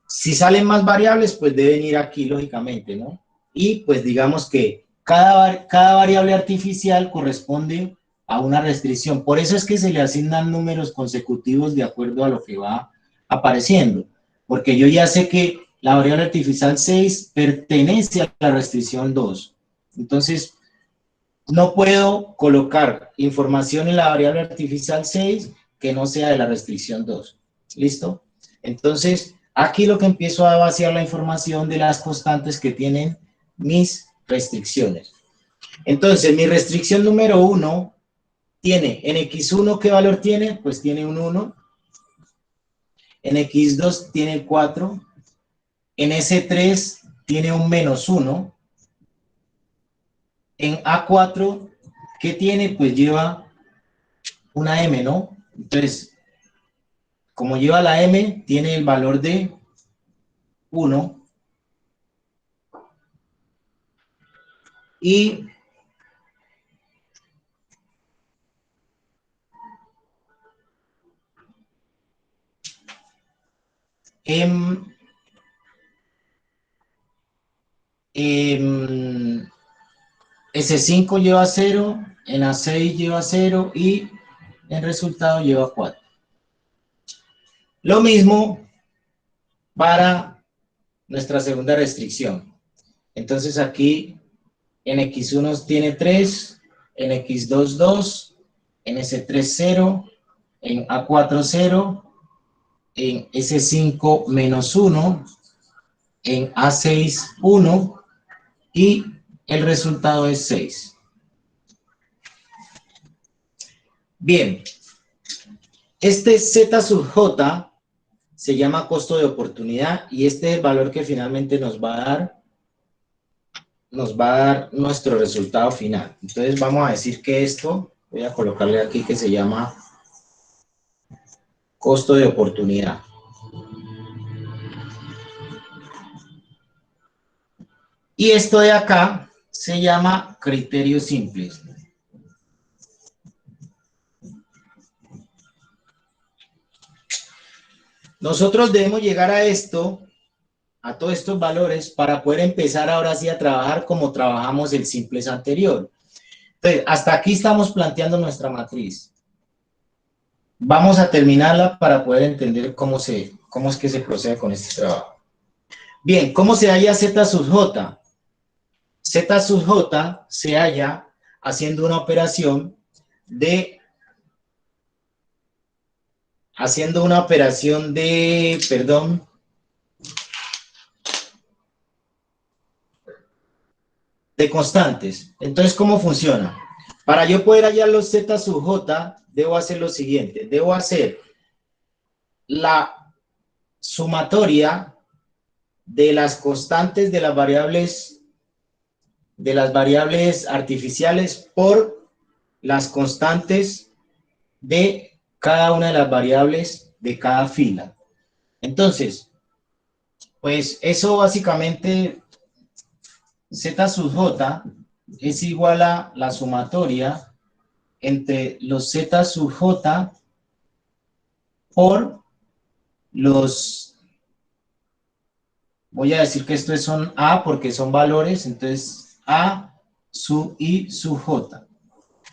A: Si salen más variables, pues deben ir aquí, lógicamente, ¿no? Y pues digamos que cada variable artificial corresponde a una restricción. Por eso es que se le asignan números consecutivos de acuerdo a lo que va apareciendo. Porque yo ya sé que la variable artificial 6 pertenece a la restricción 2. Entonces, no puedo colocar información en la variable artificial 6 que no sea de la restricción 2. ¿Listo? Entonces, aquí lo que empiezo a vaciar la información de las constantes que tienen mis restricciones. Entonces, mi restricción número 1 tiene, en X1, ¿qué valor tiene? Pues tiene un 1. En X2 tiene 4. En S3 tiene un menos 1. En A4, ¿qué tiene? Pues lleva una M, ¿no? Entonces, como lleva la M, tiene el valor de 1. Y S5 lleva 0, en A6 lleva 0 y en resultado lleva 4. Lo mismo para nuestra segunda restricción. Entonces aquí en X1 tiene 3, en X2 2, en S3 0, en A4 0, en S5 menos 1, en A6 1 y el resultado es 6. Bien, este Z sub J se llama costo de oportunidad y este es el valor que finalmente nos va a dar nuestro resultado final. Entonces vamos a decir que esto, voy a colocarle aquí que se llama costo de oportunidad. Y esto de acá se llama criterios simples. Nosotros debemos llegar a esto, a todos estos valores, para poder empezar ahora sí a trabajar como trabajamos el simples anterior. Entonces, hasta aquí estamos planteando nuestra matriz. Vamos a terminarla para poder entender cómo es que se procede con este trabajo. Bien, ¿cómo se halla Z sub J? Z sub J se halla haciendo una operación de constantes. Entonces, ¿cómo funciona? Para yo poder hallar los Z sub J, debo hacer lo siguiente. Debo hacer la sumatoria de las constantes de las variables artificiales por las constantes de cada una de las variables de cada fila. Entonces, pues eso básicamente, Z sub J es igual a la sumatoria entre los Z sub J por los, voy a decir que estos son A porque son valores, entonces A sub I sub J.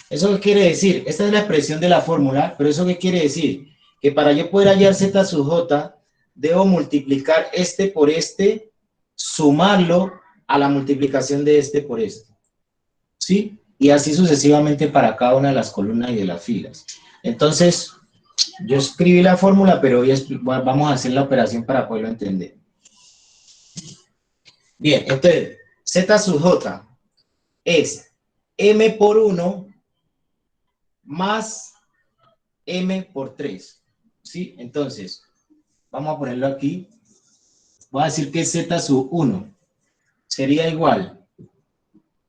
A: ¿Eso qué quiere decir? Esta es la expresión de la fórmula, pero ¿eso qué quiere decir? Que para yo poder hallar Z sub J, debo multiplicar este por este, sumarlo a la multiplicación de este por este. ¿Sí? Y así sucesivamente para cada una de las columnas y de las filas. Entonces, yo escribí la fórmula, pero vamos a hacer la operación para poderlo entender. Bien, entonces, Z sub J es M por 1 más M por 3. ¿Sí? Entonces, vamos a ponerlo aquí. Voy a decir que Z sub 1 sería igual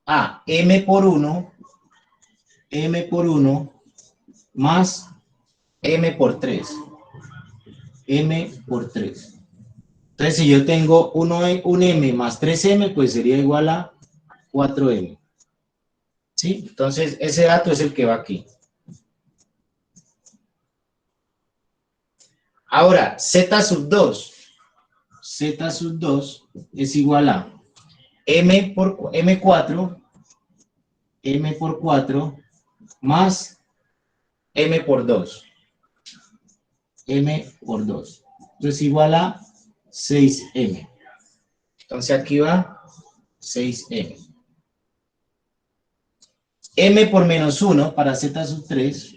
A: a M por 1 más M por 3. M por 3. Entonces, si yo tengo un M más 3M, pues sería igual a 4M. ¿Sí? Entonces, ese dato es el que va aquí. Ahora, Z sub 2. Z sub 2 es igual a M por M4 más M por 2. M por 2. Entonces, igual a 6M. Entonces, aquí va 6M. M por menos 1 para Z sub 3.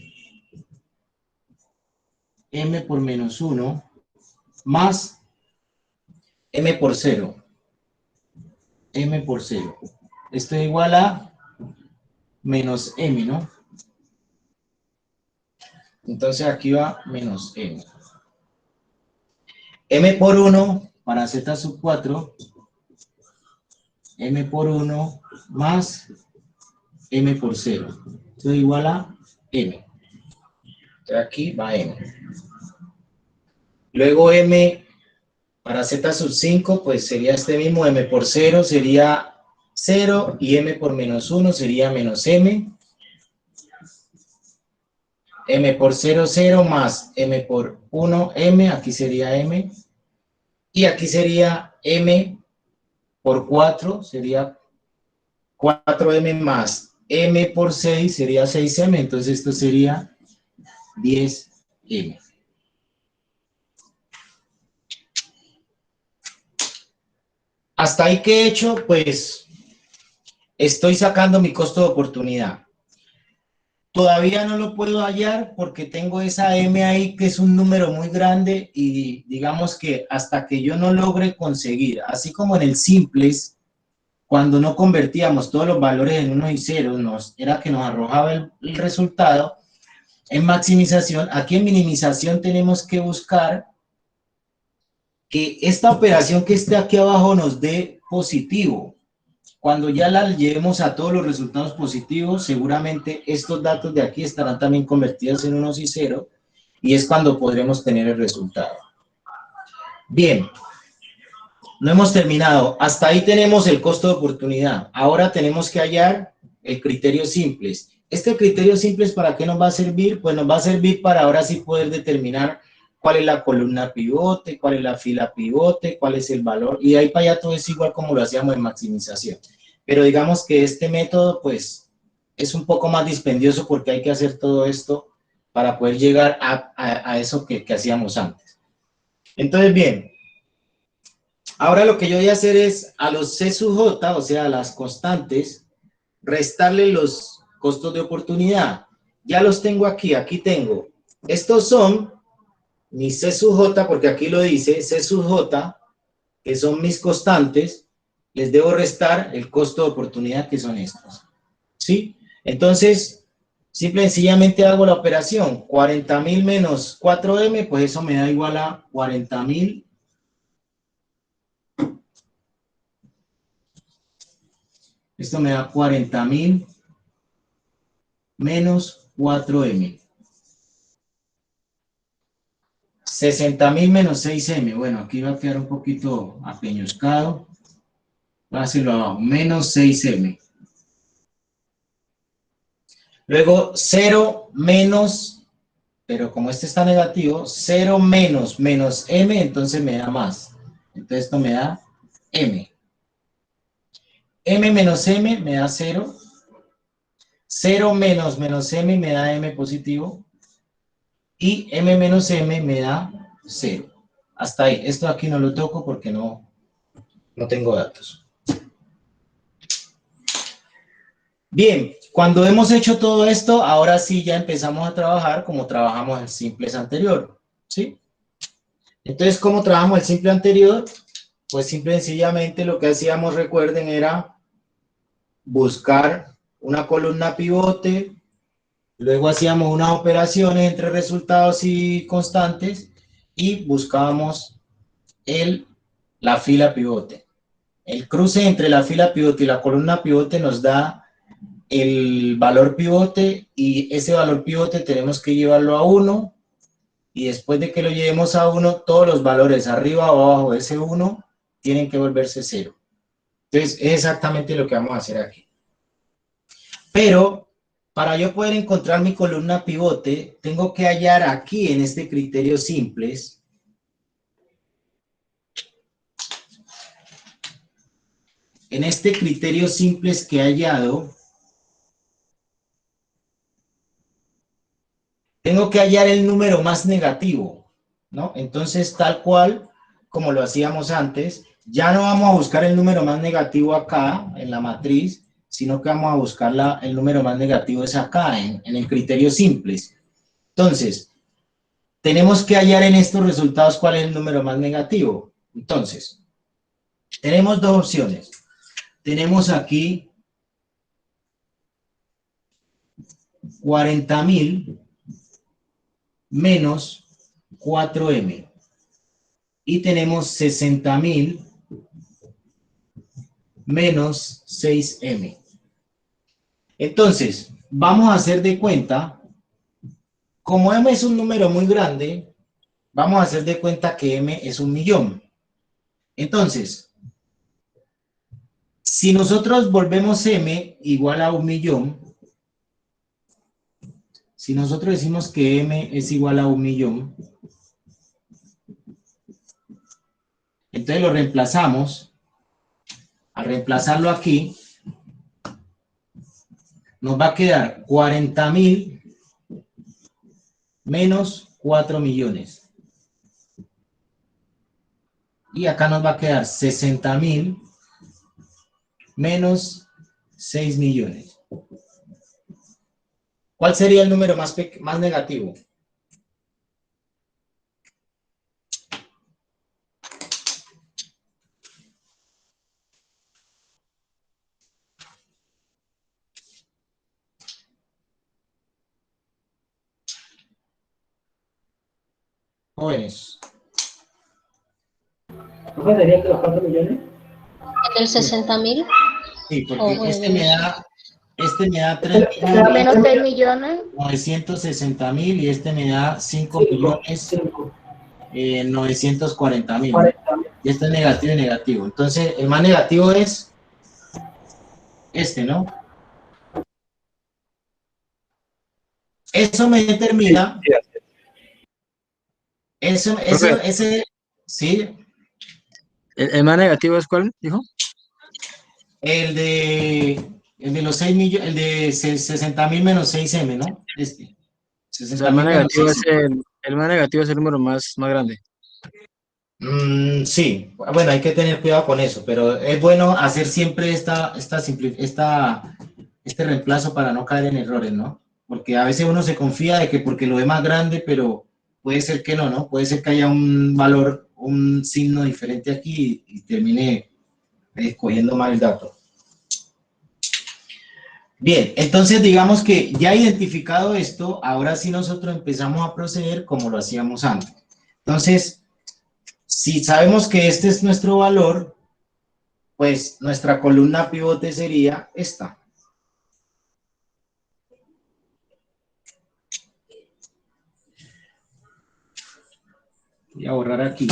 A: M por menos 1 más M por 0. M por 0. Esto es igual a menos M, ¿no? Entonces aquí va menos M. M por 1 para Z sub 4. M por 1 más M por 0. Esto es igual a M. Entonces aquí va M. Luego M para Z sub 5, pues sería este mismo, M por 0 sería 0 y M por menos 1 sería menos M. M por 0, 0 más M por 1, M, aquí sería M. Y aquí sería M por 4, sería 4M más M por 6 sería 6M, entonces esto sería 10M. Hasta ahí que he hecho, pues estoy sacando mi costo de oportunidad. Todavía no lo puedo hallar porque tengo esa M ahí que es un número muy grande y digamos que hasta que yo no logre conseguir, así como en el simples, cuando no convertíamos todos los valores en unos y ceros, era que nos arrojaba el resultado. En maximización, aquí en minimización tenemos que buscar que esta operación que esté aquí abajo nos dé positivo. Cuando ya la llevemos a todos los resultados positivos, seguramente estos datos de aquí estarán también convertidos en unos y ceros, y es cuando podremos tener el resultado. Bien, no hemos terminado. Hasta ahí tenemos el costo de oportunidad. Ahora tenemos que hallar el criterio simples. Este criterio simples, ¿para qué nos va a servir? Pues nos va a servir para ahora sí poder determinar cuál es la columna pivote, cuál es la fila pivote, cuál es el valor, y de ahí para allá todo es igual como lo hacíamos en maximización. Pero digamos que este método, pues, es un poco más dispendioso porque hay que hacer todo esto para poder llegar a eso que hacíamos antes. Entonces, bien, ahora lo que yo voy a hacer es a los C sub J, o sea, a las constantes, restarle los costos de oportunidad. Ya los tengo aquí, aquí tengo. Estos son mis C sub J, porque aquí lo dice, C sub J, que son mis constantes, les debo restar el costo de oportunidad, que son estos. ¿Sí? Entonces, simple y sencillamente hago la operación. 40.000 menos 4M, pues eso me da igual a 40.000 esto me da 40.000 menos 4M. 60.000 menos 6M. Bueno, aquí va a quedar un poquito apeñuscado. Voy a hacerlo abajo. Menos 6M. Luego 0 menos, pero como este está negativo, 0 menos menos M, entonces me da más. Entonces esto me da M. M menos M me da 0. 0 menos menos M me da M positivo. Y M menos M me da 0. Hasta ahí. Esto aquí no lo toco porque no tengo datos. Bien, cuando hemos hecho todo esto, ahora sí ya empezamos a trabajar como trabajamos el simples anterior. ¿Sí? Entonces, ¿cómo trabajamos el simple anterior? Pues simple y sencillamente lo que hacíamos, recuerden, era buscar una columna pivote. Luego hacíamos unas operaciones entre resultados y constantes y buscábamos la fila pivote. El cruce entre la fila pivote y la columna pivote nos da el valor pivote y ese valor pivote tenemos que llevarlo a 1 y después de que lo llevemos a 1, todos los valores arriba o abajo de ese 1 tienen que volverse 0. Entonces es exactamente lo que vamos a hacer aquí. Pero para yo poder encontrar mi columna pivote, tengo que hallar aquí en este criterio simples que he hallado, tengo que hallar el número más negativo, ¿no? Entonces, tal cual como lo hacíamos antes, ya no vamos a buscar el número más negativo acá en la matriz, sino que vamos a buscar el número más negativo es acá, en el criterio simples. Entonces, tenemos que hallar en estos resultados cuál es el número más negativo. Entonces, tenemos dos opciones. Tenemos aquí 40.000 menos 4M. Y tenemos 60.000 menos 6M. Entonces, vamos a hacer de cuenta, como M es un número muy grande, vamos a hacer de cuenta que M es 1.000.000. Entonces, si nosotros volvemos M igual a 1.000.000, si nosotros decimos que M es igual a 1.000.000, entonces lo reemplazamos. Al reemplazarlo aquí, nos va a quedar 40.000 menos 4 millones. Y acá nos va a quedar 60.000 menos 6 millones. ¿Cuál sería el número más negativo? Jóvenes.
H: ¿Cuál sería que los 4 millones?
I: ¿El 60.000?
A: Sí, porque este me da 3
F: Menos 6 millones.
A: 960.000 y este me da 5 millones 940.000. y este es negativo y negativo. Entonces, el más negativo es este, ¿no? Eso me determina, sí.
J: ¿El más negativo es cuál, dijo?
A: El de los 6 millones, el de 60.000 menos 6M, ¿no? Este.
J: O sea, el más negativo es el más negativo es el número más grande.
A: Sí, bueno, hay que tener cuidado con eso, pero es bueno hacer siempre este reemplazo para no caer en errores, ¿no? Porque a veces uno se confía de que porque lo ve más grande, pero puede ser que no, ¿no? Puede ser que haya un valor, un signo diferente aquí y termine escogiendo mal el dato. Bien, entonces digamos que ya identificado esto, ahora sí nosotros empezamos a proceder como lo hacíamos antes. Entonces, si sabemos que este es nuestro valor, pues nuestra columna pivote sería esta. Voy a borrar aquí.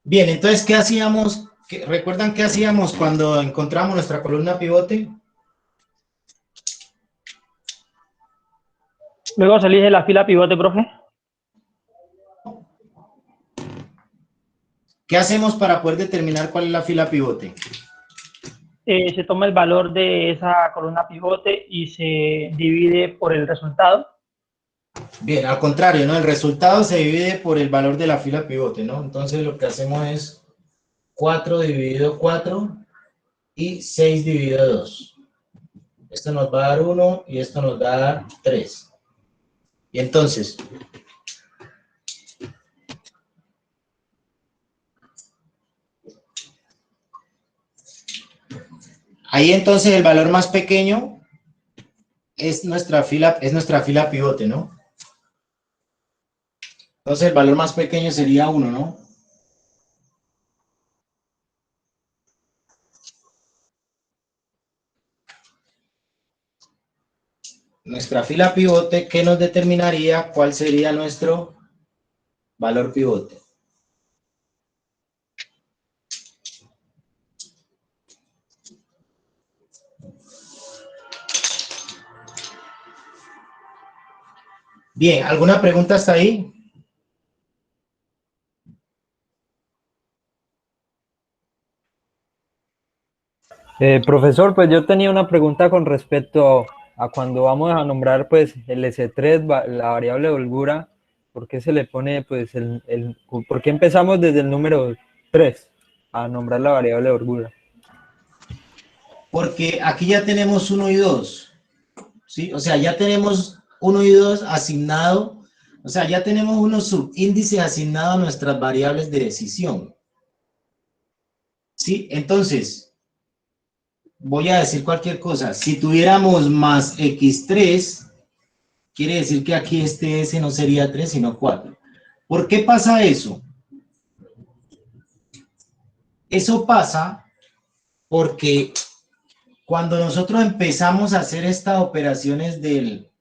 A: Bien, entonces, ¿qué hacíamos? ¿Recuerdan qué hacíamos cuando encontramos nuestra columna pivote?
H: Luego se elige la fila pivote, profe.
A: ¿Qué hacemos para poder determinar cuál es la fila pivote?
H: Se toma el valor de esa columna pivote y se divide por el resultado.
A: Bien, al contrario, ¿no? El resultado se divide por el valor de la fila pivote, ¿no? Entonces lo que hacemos es 4 dividido 4 y 6 dividido 2. Esto nos va a dar 1 y esto nos va a dar 3. Y entonces, ahí entonces el valor más pequeño es nuestra fila pivote, ¿no? Entonces el valor más pequeño sería 1, ¿no? Nuestra fila pivote, ¿qué nos determinaría cuál sería nuestro valor pivote? Bien, ¿alguna pregunta hasta ahí?
D: Profesor, pues yo tenía una pregunta con respecto a cuando vamos a nombrar pues el S3, la variable de holgura, ¿por qué se le pone pues por qué empezamos desde el número 3 a nombrar la variable de holgura?
A: Porque aquí ya tenemos 1 y 2, ¿sí? O sea, ya tenemos 1 y 2 asignado, o sea, ya tenemos unos subíndices asignados a nuestras variables de decisión, ¿sí? Entonces, voy a decir cualquier cosa. Si tuviéramos más x3, quiere decir que aquí este S no sería 3, sino 4. ¿Por qué pasa eso? Eso pasa porque cuando nosotros empezamos a hacer estas operaciones del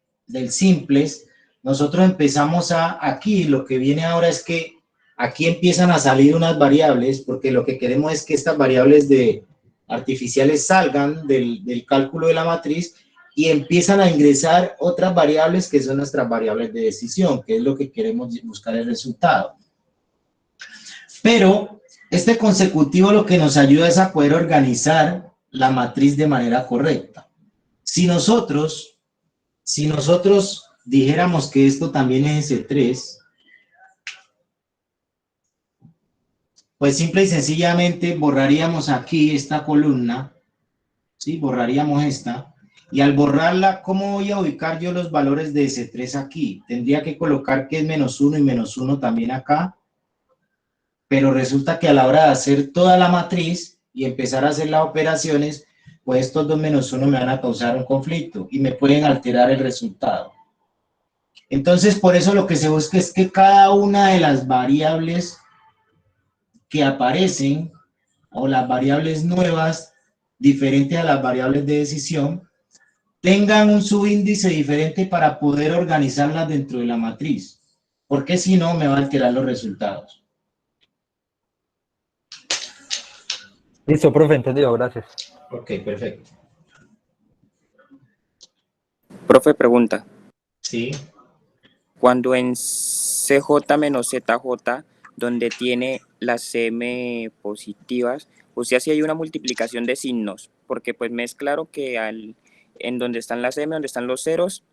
A: simples, nosotros empezamos aquí, lo que viene ahora es que aquí empiezan a salir unas variables, porque lo que queremos es que estas variables artificiales salgan del cálculo de la matriz y empiezan a ingresar otras variables que son nuestras variables de decisión, que es lo que queremos buscar el resultado. Pero este consecutivo lo que nos ayuda es a poder organizar la matriz de manera correcta. Si nosotros dijéramos que esto también es S3, pues simple y sencillamente borraríamos aquí esta columna, ¿sí? Borraríamos esta, y al borrarla, ¿cómo voy a ubicar yo los valores de S3 aquí? Tendría que colocar que es -1 y -1 también acá, pero resulta que a la hora de hacer toda la matriz y empezar a hacer las operaciones, pues estos dos -1 me van a causar un conflicto y me pueden alterar el resultado. Entonces, por eso lo que se busca es que cada una de las variables que aparecen, o las variables nuevas, diferentes a las variables de decisión, tengan un subíndice diferente para poder organizarlas dentro de la matriz, porque si no me va a alterar los resultados.
D: Listo, profe, entendido, gracias.
A: Ok, perfecto.
G: Profe, pregunta.
A: Sí.
G: Cuando en CJ menos ZJ, donde tiene las M positivas, o sea, si hay una multiplicación de signos, porque pues me es claro que en donde están las M, donde están los ceros,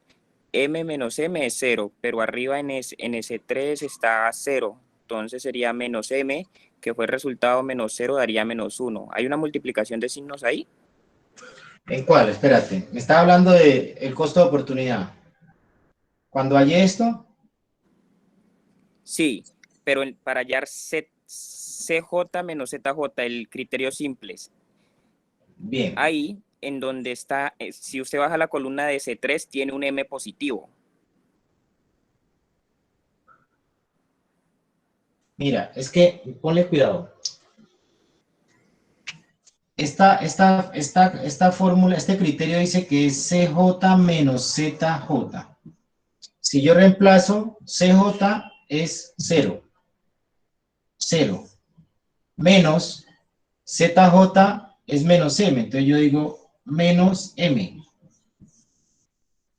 G: M menos M es 0, pero arriba en ese 3 está 0, entonces sería menos M, que fue el resultado menos 0, daría menos 1. ¿Hay una multiplicación de signos ahí?
A: ¿En cuál? Espérate. Me estaba hablando de el costo de oportunidad. Cuando hay esto.
G: Sí, pero para hallar CJ menos ZJ, el criterio simples.
A: Bien.
G: Ahí, en donde está, si usted baja la columna de C3, tiene un M positivo.
A: Mira, es que ponle cuidado. Esta fórmula, este criterio dice que es CJ menos ZJ. Si yo reemplazo, CJ es 0. 0. Menos ZJ es menos M. Entonces yo digo menos M.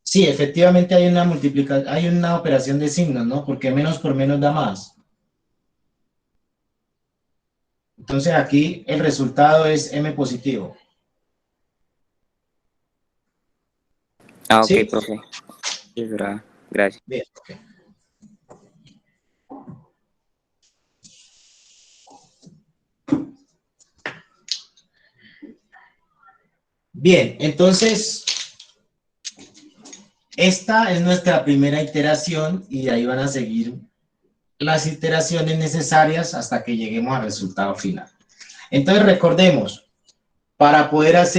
A: Sí, efectivamente hay una multiplicación, hay una operación de signos, ¿no? Porque menos por menos da más. Entonces aquí el resultado es M positivo.
G: Ah, ok,
A: ¿Sí?
G: profe. Es verdad. Gracias.
A: Bien, ok. Bien, entonces, esta es nuestra primera iteración y de ahí van a seguir las iteraciones necesarias hasta que lleguemos al resultado final. Entonces, recordemos, para poder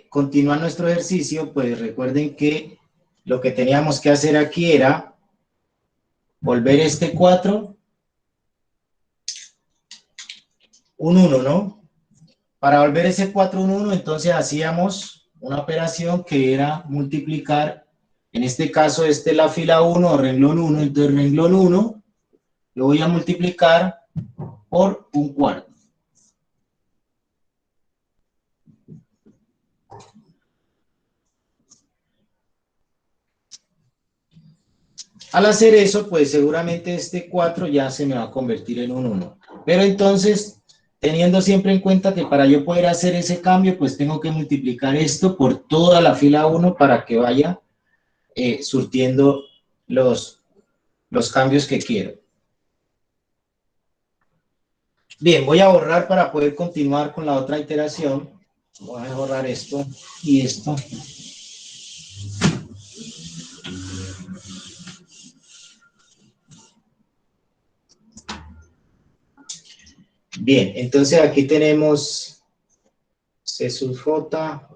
A: continuar nuestro ejercicio, pues recuerden que lo que teníamos que hacer aquí era volver este 4 un 1, ¿no? Para volver ese 4 un 1, entonces hacíamos una operación que era multiplicar, en este caso esta es la fila 1 o renglón 1, entonces renglón 1 lo voy a multiplicar por un cuarto. Al hacer eso, pues seguramente este 4 ya se me va a convertir en un 1. Pero entonces, teniendo siempre en cuenta que para yo poder hacer ese cambio, pues tengo que multiplicar esto por toda la fila 1 para que vaya surtiendo los cambios que quiero. Bien, voy a borrar para poder continuar con la otra iteración. Voy a borrar esto y esto. Bien, entonces aquí tenemos C sub J,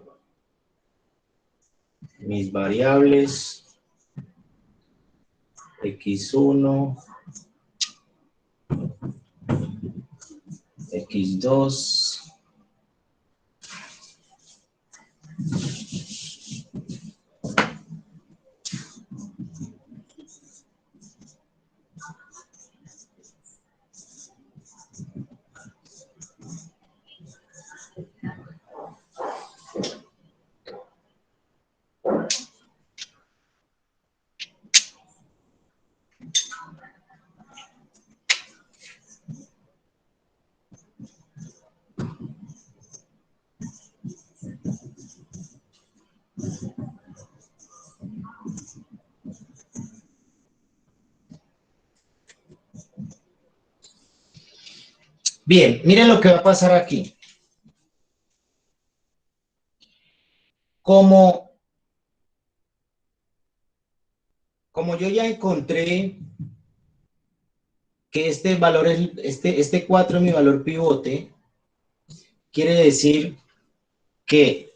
A: mis variables, X1, X2, Bien, miren lo que va a pasar aquí. Como yo ya encontré que este valor es, este 4 es mi valor pivote, quiere decir que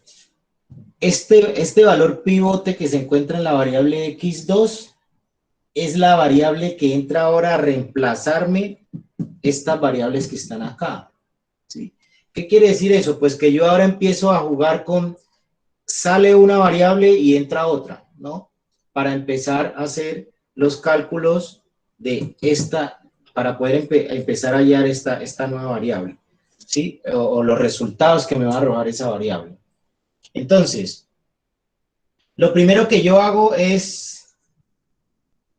A: Este valor pivote que se encuentra en la variable x2 es la variable que entra ahora a reemplazarme estas variables que están acá, ¿sí? ¿Qué quiere decir eso? Pues que yo ahora empiezo a jugar con, sale una variable y entra otra, ¿no? Para empezar a hacer los cálculos de esta, para poder empezar a hallar esta nueva variable, ¿sí? O los resultados que me va a arrojar esa variable. Entonces, lo primero que yo hago es,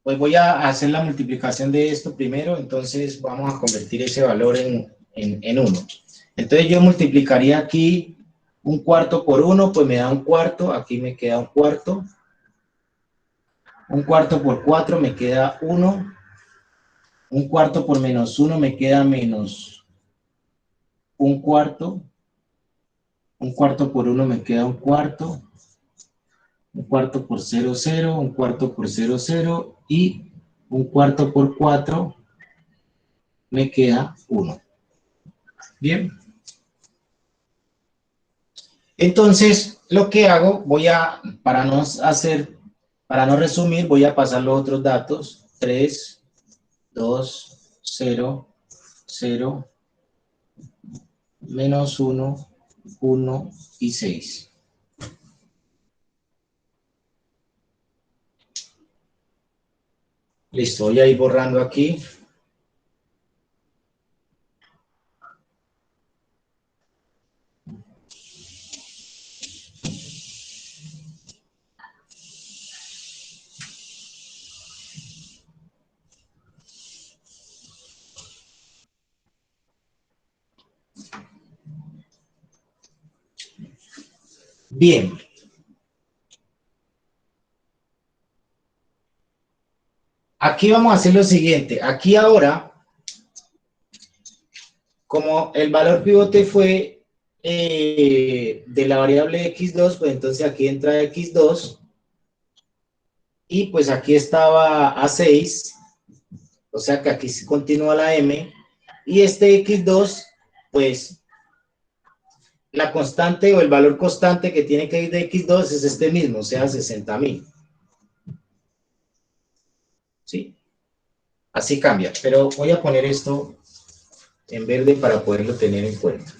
A: pues voy a hacer la multiplicación de esto primero, entonces vamos a convertir ese valor en 1. Entonces yo multiplicaría aquí un cuarto por 1, pues me da un cuarto, aquí me queda un cuarto. Un cuarto por 4 me queda 1. Un cuarto por menos 1 me queda menos un cuarto. Un cuarto por 1 me queda un cuarto. Un cuarto por 0, 0. Un cuarto por 0, 0. Y un cuarto por 4 me queda 1. Bien. Entonces, lo que hago, para no resumir, voy a pasar los otros datos. 3, 2, 0, 0, menos 1, 1 y 6. Listo, voy a ir borrando aquí. Bien. Aquí vamos a hacer lo siguiente. Aquí ahora, como el valor pivote fue de la variable x2, pues entonces aquí entra x2. Y pues aquí estaba A6. O sea que aquí se continúa la M. Y este x2, pues la constante o el valor constante que tiene que ir de x2 es este mismo, o sea, 60.000. ¿Sí? Así cambia. Pero voy a poner esto en verde para poderlo tener en cuenta.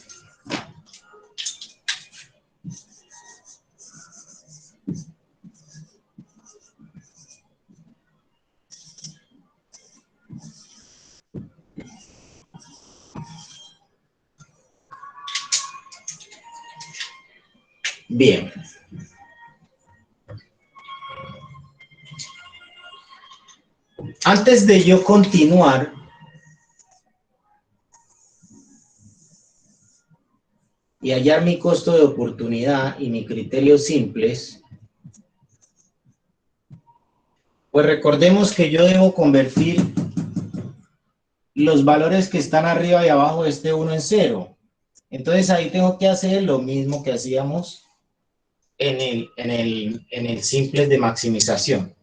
A: Bien. Antes de yo continuar, y hallar mi costo de oportunidad y mi criterios simples, pues recordemos que yo debo convertir los valores que están arriba y abajo de este 1 en 0. Entonces ahí tengo que hacer lo mismo que hacíamos en el simple de maximización.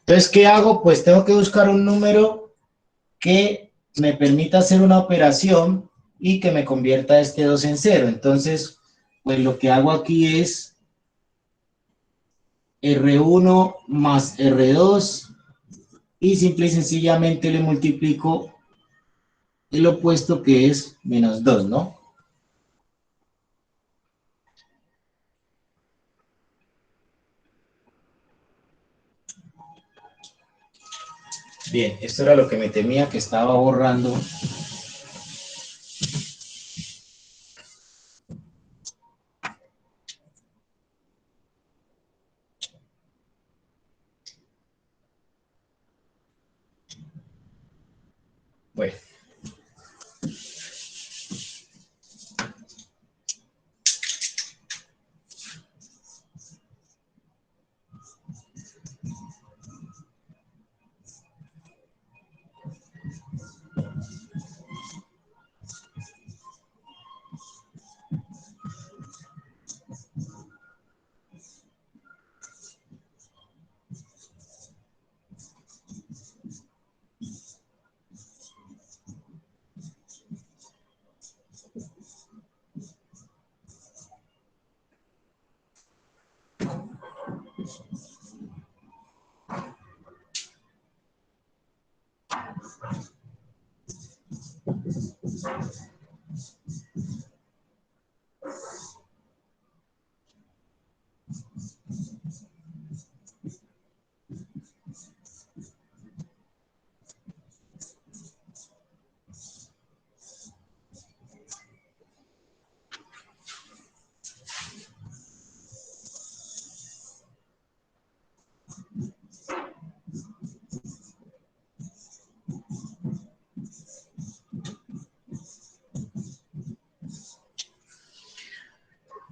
A: Entonces, ¿qué hago? Pues tengo que buscar un número que me permita hacer una operación y que me convierta este 2 en 0. Entonces, pues lo que hago aquí es R1 más R2 y simple y sencillamente le multiplico el opuesto que es menos 2, ¿no? Bien, esto era lo que me temía que estaba borrando. Bueno.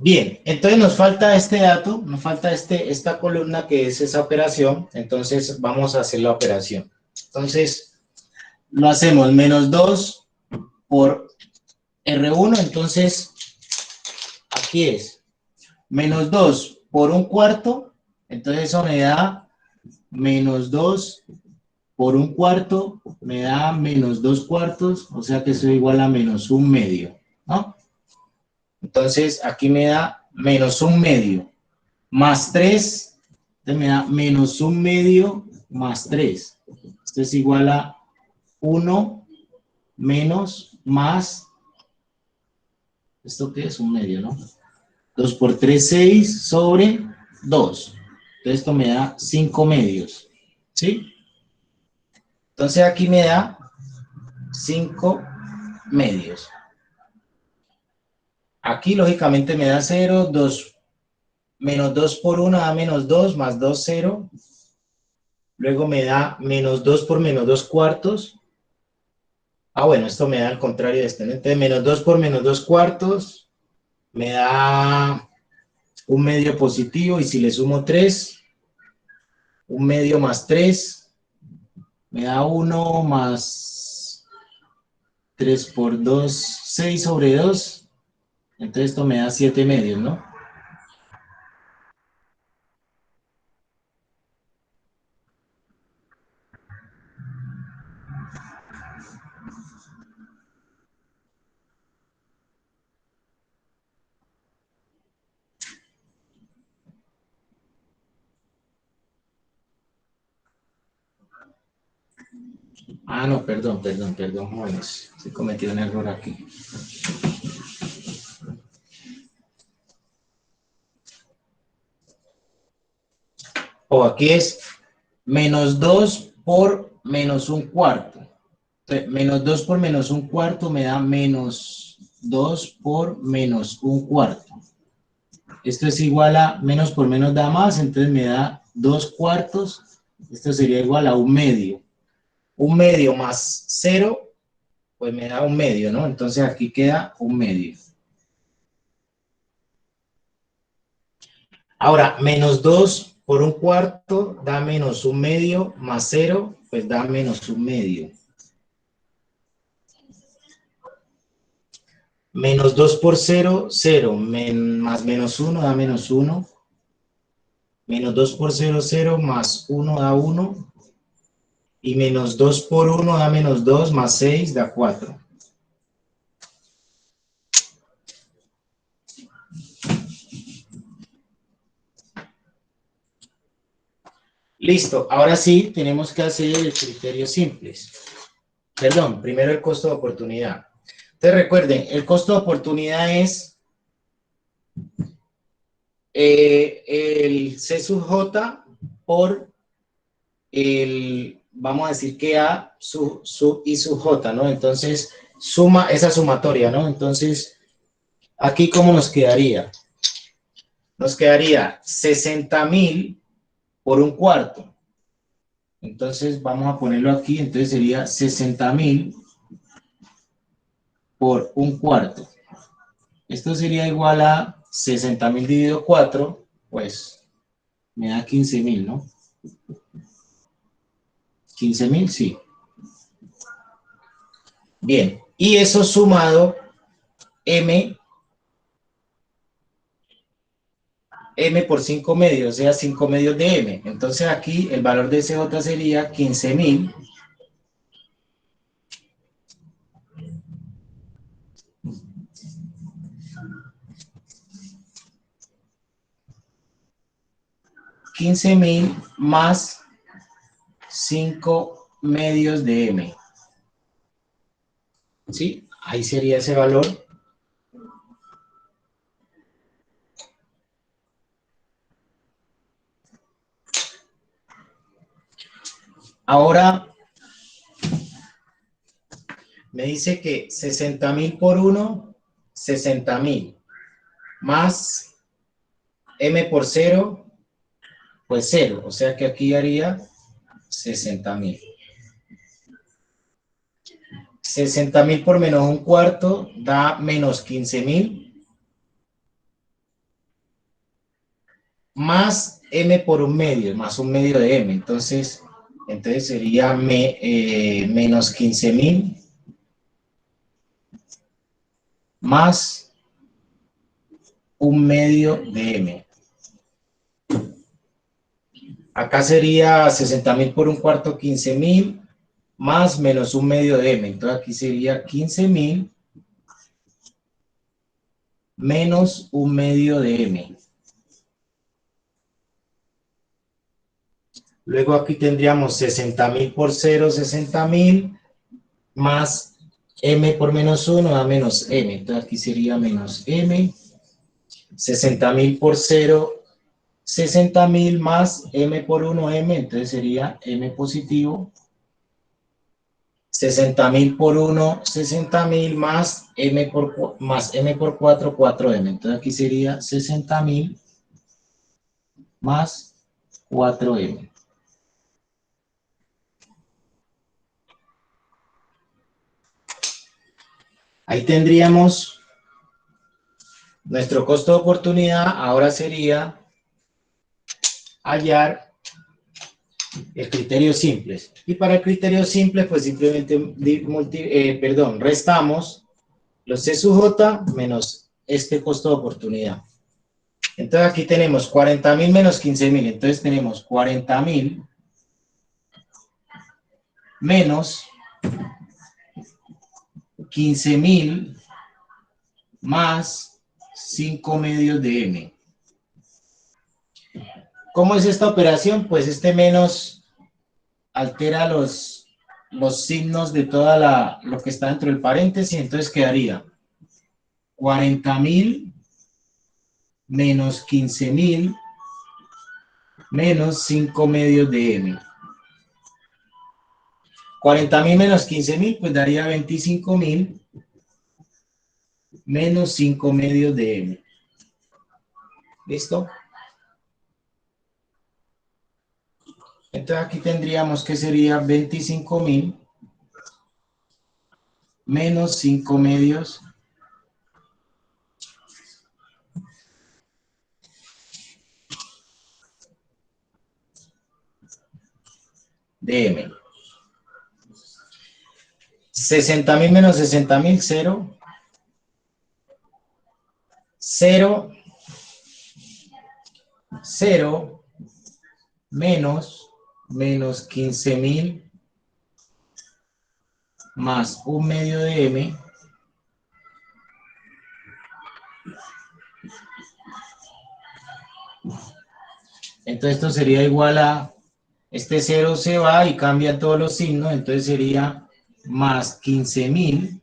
A: Bien, entonces nos falta este dato, nos falta esta columna que es esa operación, entonces vamos a hacer la operación. Entonces, lo hacemos menos 2 por R1, entonces, aquí es menos 2 por un cuarto, entonces eso me da menos 2 por un cuarto, me da menos 2 cuartos, o sea que eso es igual a menos 1 medio, ¿no? Entonces, aquí me da menos 1 medio más 3, entonces me da menos 1 medio más 3. Esto es igual a 1 menos más, ¿esto qué es? 1 medio, ¿no? 2 por 3, 6 sobre 2. Entonces, esto me da 5 medios, ¿sí? Entonces, aquí me da 5 medios. Aquí, lógicamente, me da 0, 2, menos 2 por 1 da menos 2, más 2, 0. Luego me da menos 2 por menos 2 cuartos. Ah, bueno, esto me da al contrario de este, ¿no? Entonces, menos 2 por menos 2 cuartos me da 1 medio positivo, y si le sumo 3, 1 medio más 3, me da 1 más 3 por 2, 6 sobre 2. Entonces, esto me da 7 medios, ¿no? Ah, no, perdón, jóvenes. Se cometió un error aquí. O aquí es menos 2 por menos 1 cuarto. Entonces, menos 2 por menos 1 cuarto me da menos 2 por menos 1 cuarto. Esto es igual a menos por menos da más, entonces me da 2 cuartos. Esto sería igual a 1 medio. 1 medio más 0, pues me da 1 medio, ¿no? Entonces aquí queda 1 medio. Ahora, menos 2 por 1 cuarto da menos 1 medio, más 0, pues da menos 1 medio. Menos 2 por 0, 0, más menos 1 da menos 1. Menos 2 por 0, 0, más 1 da 1. Y menos 2 por 1 da menos 2, más 6 da 4. Listo, ahora sí tenemos que hacer el criterio simples. Perdón, primero el costo de oportunidad. Entonces recuerden, el costo de oportunidad es el C sub J por el, vamos a decir que A sub I sub J, ¿no? Entonces, suma esa sumatoria, ¿no? Entonces, aquí, ¿cómo nos quedaría? Nos quedaría 60,000 por 1 cuarto. Entonces, vamos a ponerlo aquí, entonces sería 60,000 por 1 cuarto. Esto sería igual a 60,000 dividido 4, pues me da 15,000, ¿no? 15,000, sí. Bien, y eso sumado M por 5 medios, o sea, 5 medios de M. Entonces aquí el valor de CJ sería 15,000 más 5 medios de M. ¿Sí? Ahí sería ese valor. Ahora, me dice que 60.000 por 1, 60.000, más m por 0, pues 0, o sea que aquí haría 60.000. 60.000 por menos un cuarto da menos 15.000, más m por un medio, más un medio de m, entonces sería menos 15.000, más un medio de m. Acá sería 60.000 por un cuarto, 15.000, más menos un medio de m. Entonces aquí sería 15.000 menos un medio de m. Luego aquí tendríamos 60.000 por 0, 60.000, más m por menos 1 da menos m. Entonces aquí sería menos m. 60.000 por 0, 60.000 más m por 1, m. Entonces sería m positivo. 60.000 por 1, 60.000 más m por 4, 4m. Entonces aquí sería 60.000 más 4m. Ahí tendríamos nuestro costo de oportunidad. Ahora sería hallar el criterio simple. Y para el criterio simple, pues simplemente restamos los C sub J menos este costo de oportunidad. Entonces aquí tenemos 40.000 menos 15.000. Entonces tenemos 40.000 menos 15.000 más 5 medios de m. ¿Cómo es esta operación? Pues este menos altera los signos de toda lo que está dentro del paréntesis, entonces quedaría 40.000 menos 15.000 menos 5 medios de m. 40.000 menos 15.000, pues daría 25.000 menos 5 medios de m. ¿Listo? Entonces aquí tendríamos que sería 25.000 menos 5 medios de m. 60.000 menos 60.000, 0. 0. 0 menos 15.000 más un medio de m entonces esto sería igual a este 0 se va y cambia todos los signos, entonces sería más 15.000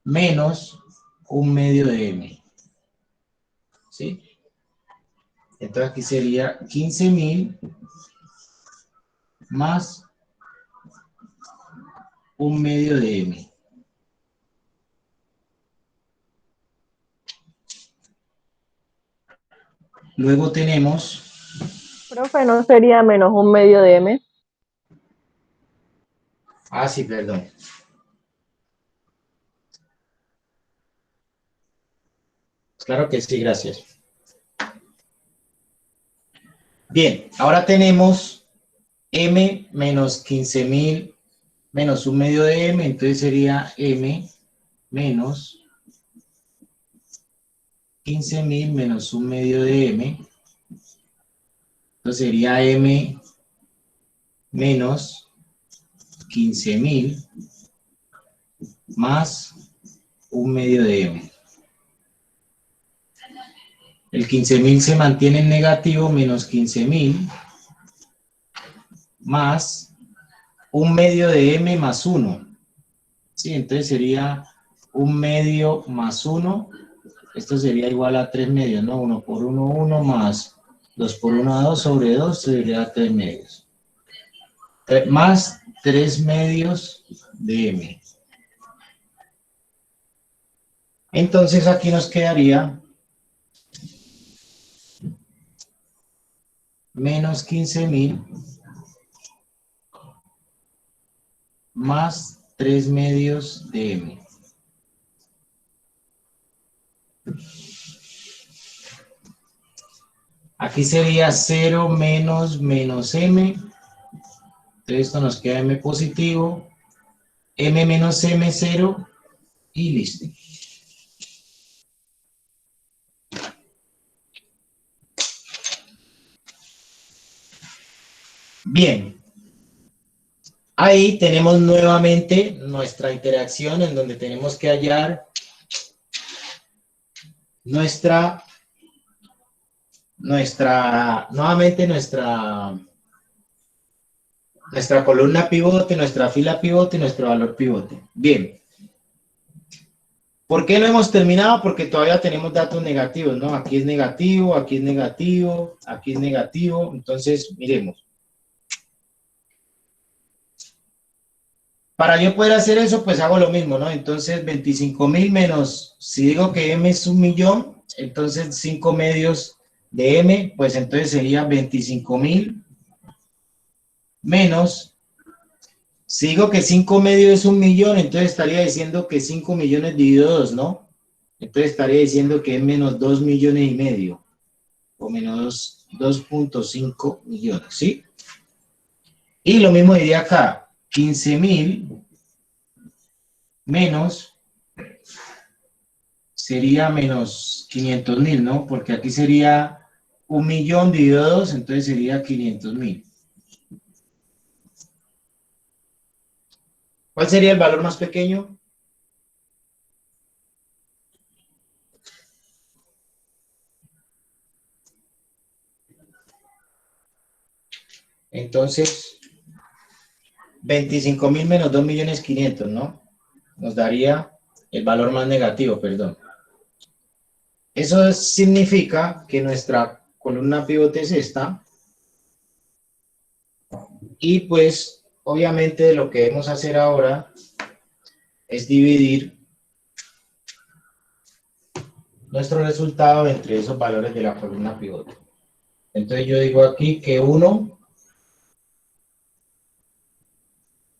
A: menos un medio de m. ¿Sí? Entonces aquí sería 15.000 más un medio de m. Luego tenemos...
E: Profe, ¿no sería menos un medio de m?
A: Ah, sí, perdón. Claro que sí, gracias. Bien, ahora tenemos m menos 15.000 menos un medio de m, entonces sería m menos 15.000 menos un medio de m, entonces sería m menos 15.000 más un medio de m. El 15.000 se mantiene en negativo, menos 15.000 más un medio de m más 1. Sí, entonces sería un medio más 1. Esto sería igual a 3 medios, ¿no? 1 por 1, 1 más 2 por 1, 2 sobre 2 sería 3 medios. más 3 medios de m. Entonces aquí nos quedaría menos 15.000 más 3 medios de m. Aquí sería 0 menos m. Entonces esto nos queda m positivo. M menos m, 0. Y listo. Bien. Ahí tenemos nuevamente nuestra interacción en donde tenemos que hallar nuevamente nuestra columna pivote, nuestra fila pivote y nuestro valor pivote. Bien. ¿Por qué no hemos terminado? Porque todavía tenemos datos negativos, ¿no? Aquí es negativo, aquí es negativo, aquí es negativo. Entonces, miremos. Para yo poder hacer eso, pues hago lo mismo, ¿no? Entonces, 25.000 menos, si digo que m es 1.000.000, entonces 5 medios de m, pues entonces sería 25.000 menos, si digo que 5 medios es 1.000.000, entonces estaría diciendo que 5 millones dividido 2, ¿no? Entonces estaría diciendo que es menos 2,5 millones, o menos 2.5 millones, ¿sí? Y lo mismo diría acá. 15.000 menos sería menos 500.000, ¿no? Porque aquí sería 1.000.000 dividido 2, entonces sería 500.000. ¿Cuál sería el valor más pequeño? Entonces, 25.000 menos 2.500.000, ¿no? Nos daría el valor más negativo, perdón. Eso significa que nuestra columna pivote es esta. Y pues, obviamente, lo que debemos hacer ahora es dividir nuestro resultado entre esos valores de la columna pivote. Entonces yo digo aquí que 1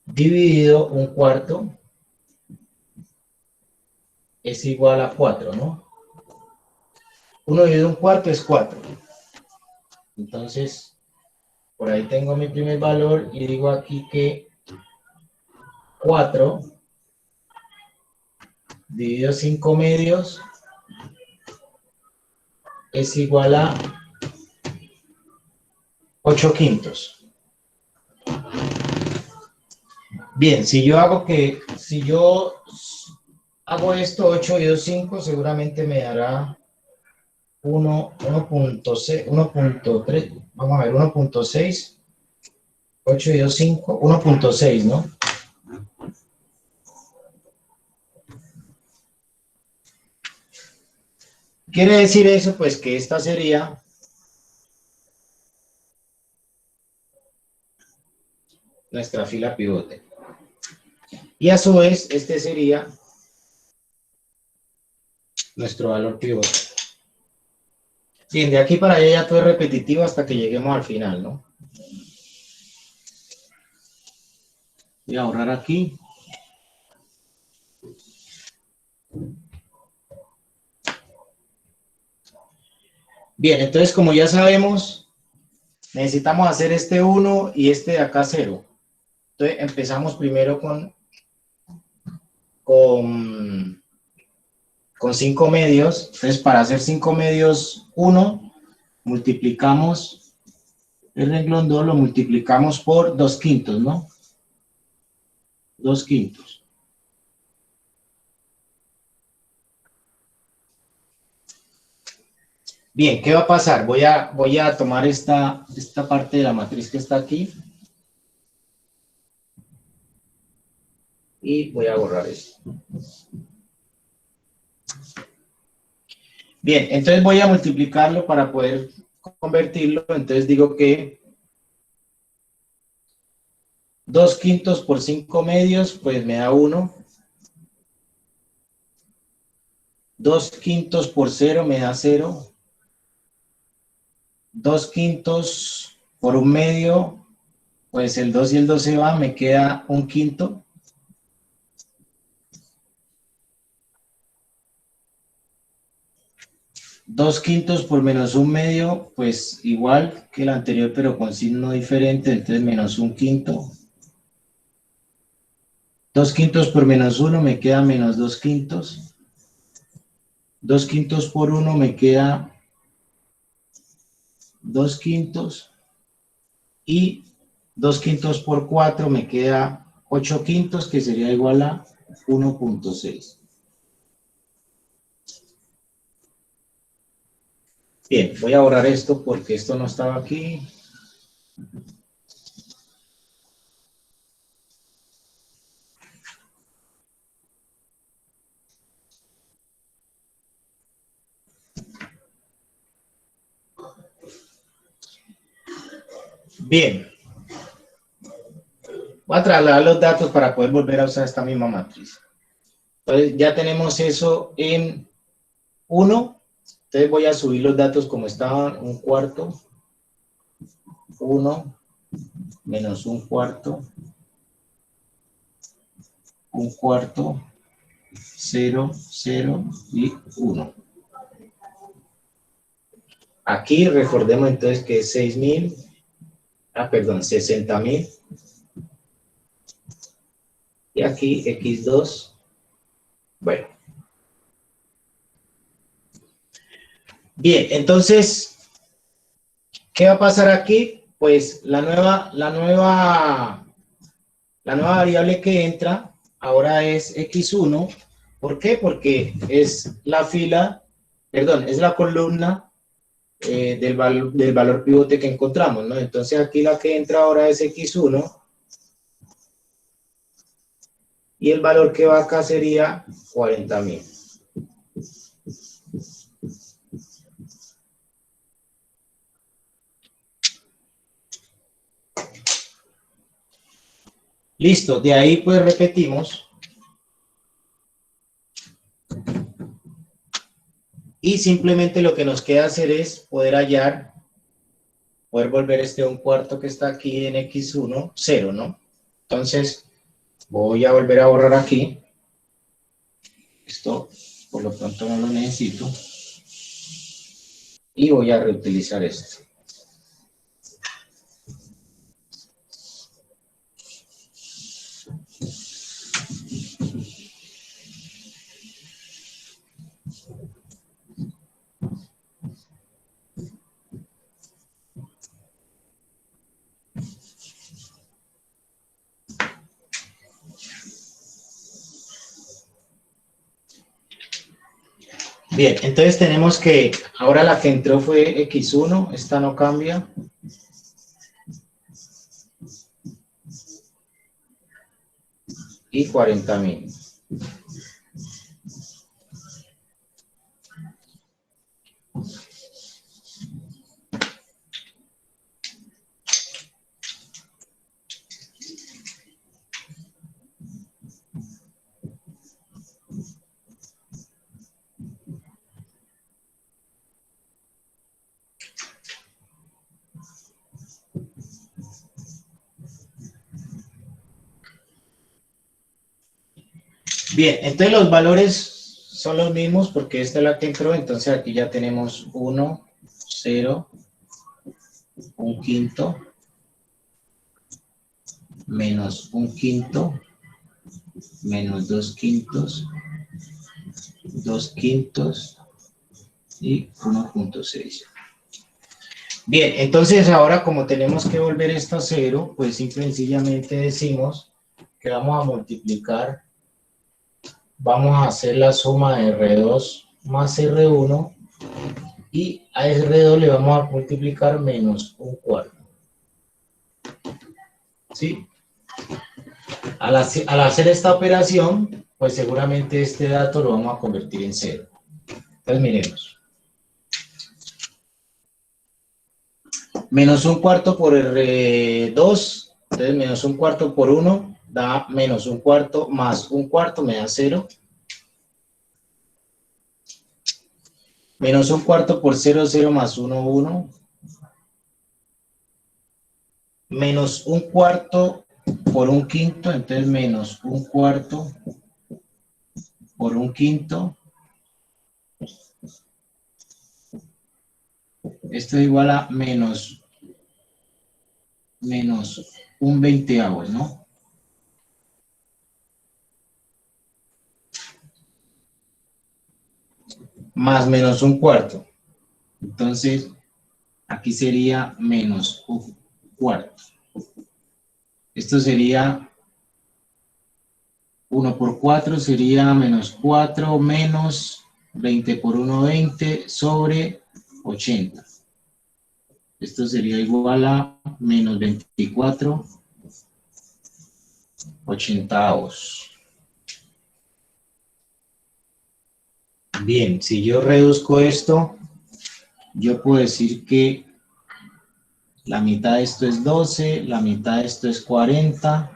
A: dividido 1/4 es igual a 4, ¿no? 1 dividido 1/4 es 4. Entonces, por ahí tengo mi primer valor y digo aquí que 4 dividido 5 medios es igual a 8/5. Bien, si yo hago esto, 8 dividido 5, seguramente me dará 1.6, 1.3, vamos a ver, 1.6, 8 dividido 5, 1.6, ¿no? Quiere decir eso, pues, que esta sería nuestra fila pivote. Y a su vez, este sería nuestro valor pivote. Bien, de aquí para allá ya todo es repetitivo hasta que lleguemos al final, ¿no? Voy a borrar aquí. Bien, entonces como ya sabemos, necesitamos hacer este 1 y este de acá 0. Entonces empezamos primero con 5 medios. Entonces para hacer 5 medios 1, multiplicamos el renglón 2, lo multiplicamos por 2/5, ¿no? 2/5. Bien, ¿qué va a pasar? Voy a tomar esta parte de la matriz que está aquí. Y voy a borrar esto. Bien, entonces voy a multiplicarlo para poder convertirlo. Entonces digo que 2 quintos por 5 medios, pues me da 1. 2 quintos por 0 me da 0. 2 quintos por 1 medio, pues el 2 y el 2 se va, me queda 1 quinto. Dos quintos por menos 1 medio, pues igual que el anterior, pero con signo diferente, entonces menos 1 quinto. 2 quintos por menos 1 me queda menos 2 quintos. 2 quintos por 1 me queda 2 quintos. Y 2 quintos por 4 me queda 8 quintos, que sería igual a 1.6. Bien, voy a borrar esto porque esto no estaba aquí. Bien. Voy a trasladar los datos para poder volver a usar esta misma matriz. Entonces ya tenemos eso en 1. Entonces voy a subir los datos como estaban, 1 cuarto, 1, menos 1 cuarto, 1 cuarto, 0, 0 y 1. Aquí recordemos entonces que es 6000, perdón, 60.000. Y aquí x2, bueno. Bien, entonces, ¿qué va a pasar aquí? Pues la nueva variable que entra ahora es x1. ¿Por qué? Porque es la fila, perdón, es la columna del valor pivote que encontramos, ¿no? Entonces aquí la que entra ahora es x1. Y el valor que va acá sería 40.000. Listo, de ahí pues repetimos. Y simplemente lo que nos queda hacer es poder hallar, poder volver este 1 cuarto que está aquí en x1, 0, ¿no? Entonces, voy a volver a borrar aquí. Esto por lo pronto no lo necesito. Y voy a reutilizar esto. Bien, entonces tenemos que, ahora la que entró fue x1, esta no cambia. Y 40.000. Bien, entonces los valores son los mismos porque esta es la que entró, entonces aquí ya tenemos 1, 0, 1 quinto, menos 1 quinto, menos 2 quintos, 2 quintos y 1.6. Bien, entonces ahora como tenemos que volver esto a 0, pues sencillamente decimos que vamos a multiplicar. Vamos a hacer la suma de R2 más R1 y a R2 le vamos a multiplicar menos 1 cuarto. ¿Sí? Al hacer esta operación, pues seguramente este dato lo vamos a convertir en 0. Entonces miremos. Menos 1 cuarto por R2 Entonces, menos un cuarto por 1 da menos un cuarto, más un cuarto me da 0. Menos un cuarto por 0, 0 más 1, 1. Menos un cuarto por un quinto, entonces menos un cuarto por un quinto. Esto es igual a menos un veinteavo, ¿no? Más menos un cuarto. Entonces, aquí sería menos un cuarto. Esto sería 1 por 4, sería menos 4 menos 20 por 1, 20 sobre 80. Esto sería igual a menos 24 ochentavos. Bien, si yo reduzco esto, yo puedo decir que la mitad de esto es 12, la mitad de esto es 40.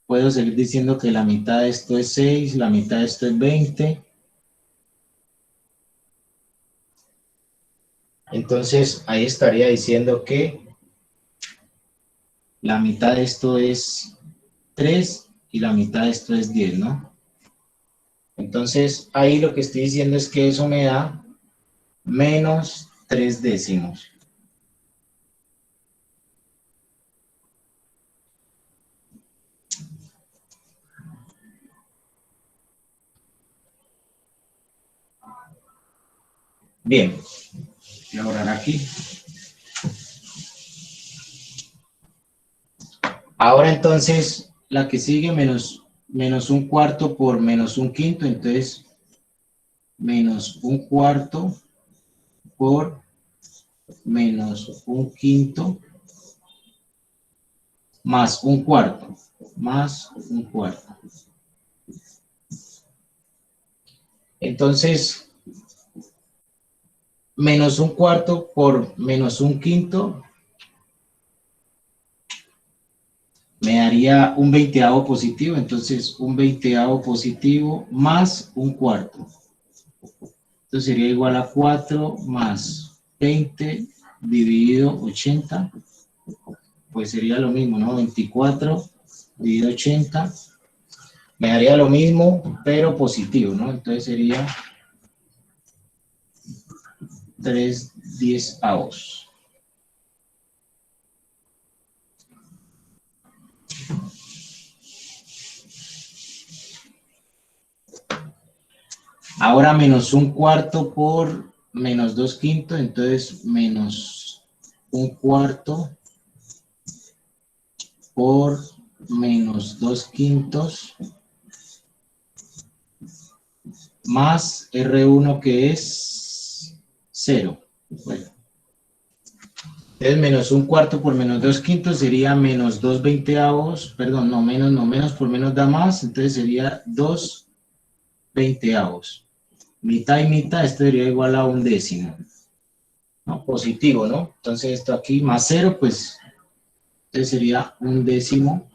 A: Puedo seguir diciendo que la mitad de esto es 6, la mitad de esto es 20. Entonces, ahí estaría diciendo que la mitad de esto es 3 y la mitad de esto es 10, ¿no? Entonces, ahí lo que estoy diciendo es que eso me da menos 3 décimos. Bien, voy a borrar aquí. Ahora entonces, la que sigue menos un cuarto por menos un quinto, entonces menos un cuarto por menos un quinto más un cuarto, Entonces, menos un cuarto por menos un quinto me daría un veinteavo positivo, entonces un veinteavo positivo más un cuarto. Entonces sería igual a 4 más 20 dividido 80, pues sería lo mismo, ¿no? 24 dividido 80, me daría lo mismo, pero positivo, ¿no? Entonces sería 3/10. Ahora menos un cuarto por menos 2 quintos, entonces menos un cuarto por menos 2 quintos más R1 que es 0. Bueno. Entonces menos un cuarto por menos 2 quintos sería menos 2 veinteavos, perdón, no menos por menos da más, entonces sería 2 veinteavos. Mitad y mitad, esto sería igual a un décimo. ¿No? Positivo, ¿no? Entonces esto aquí más 0, pues entonces sería un décimo.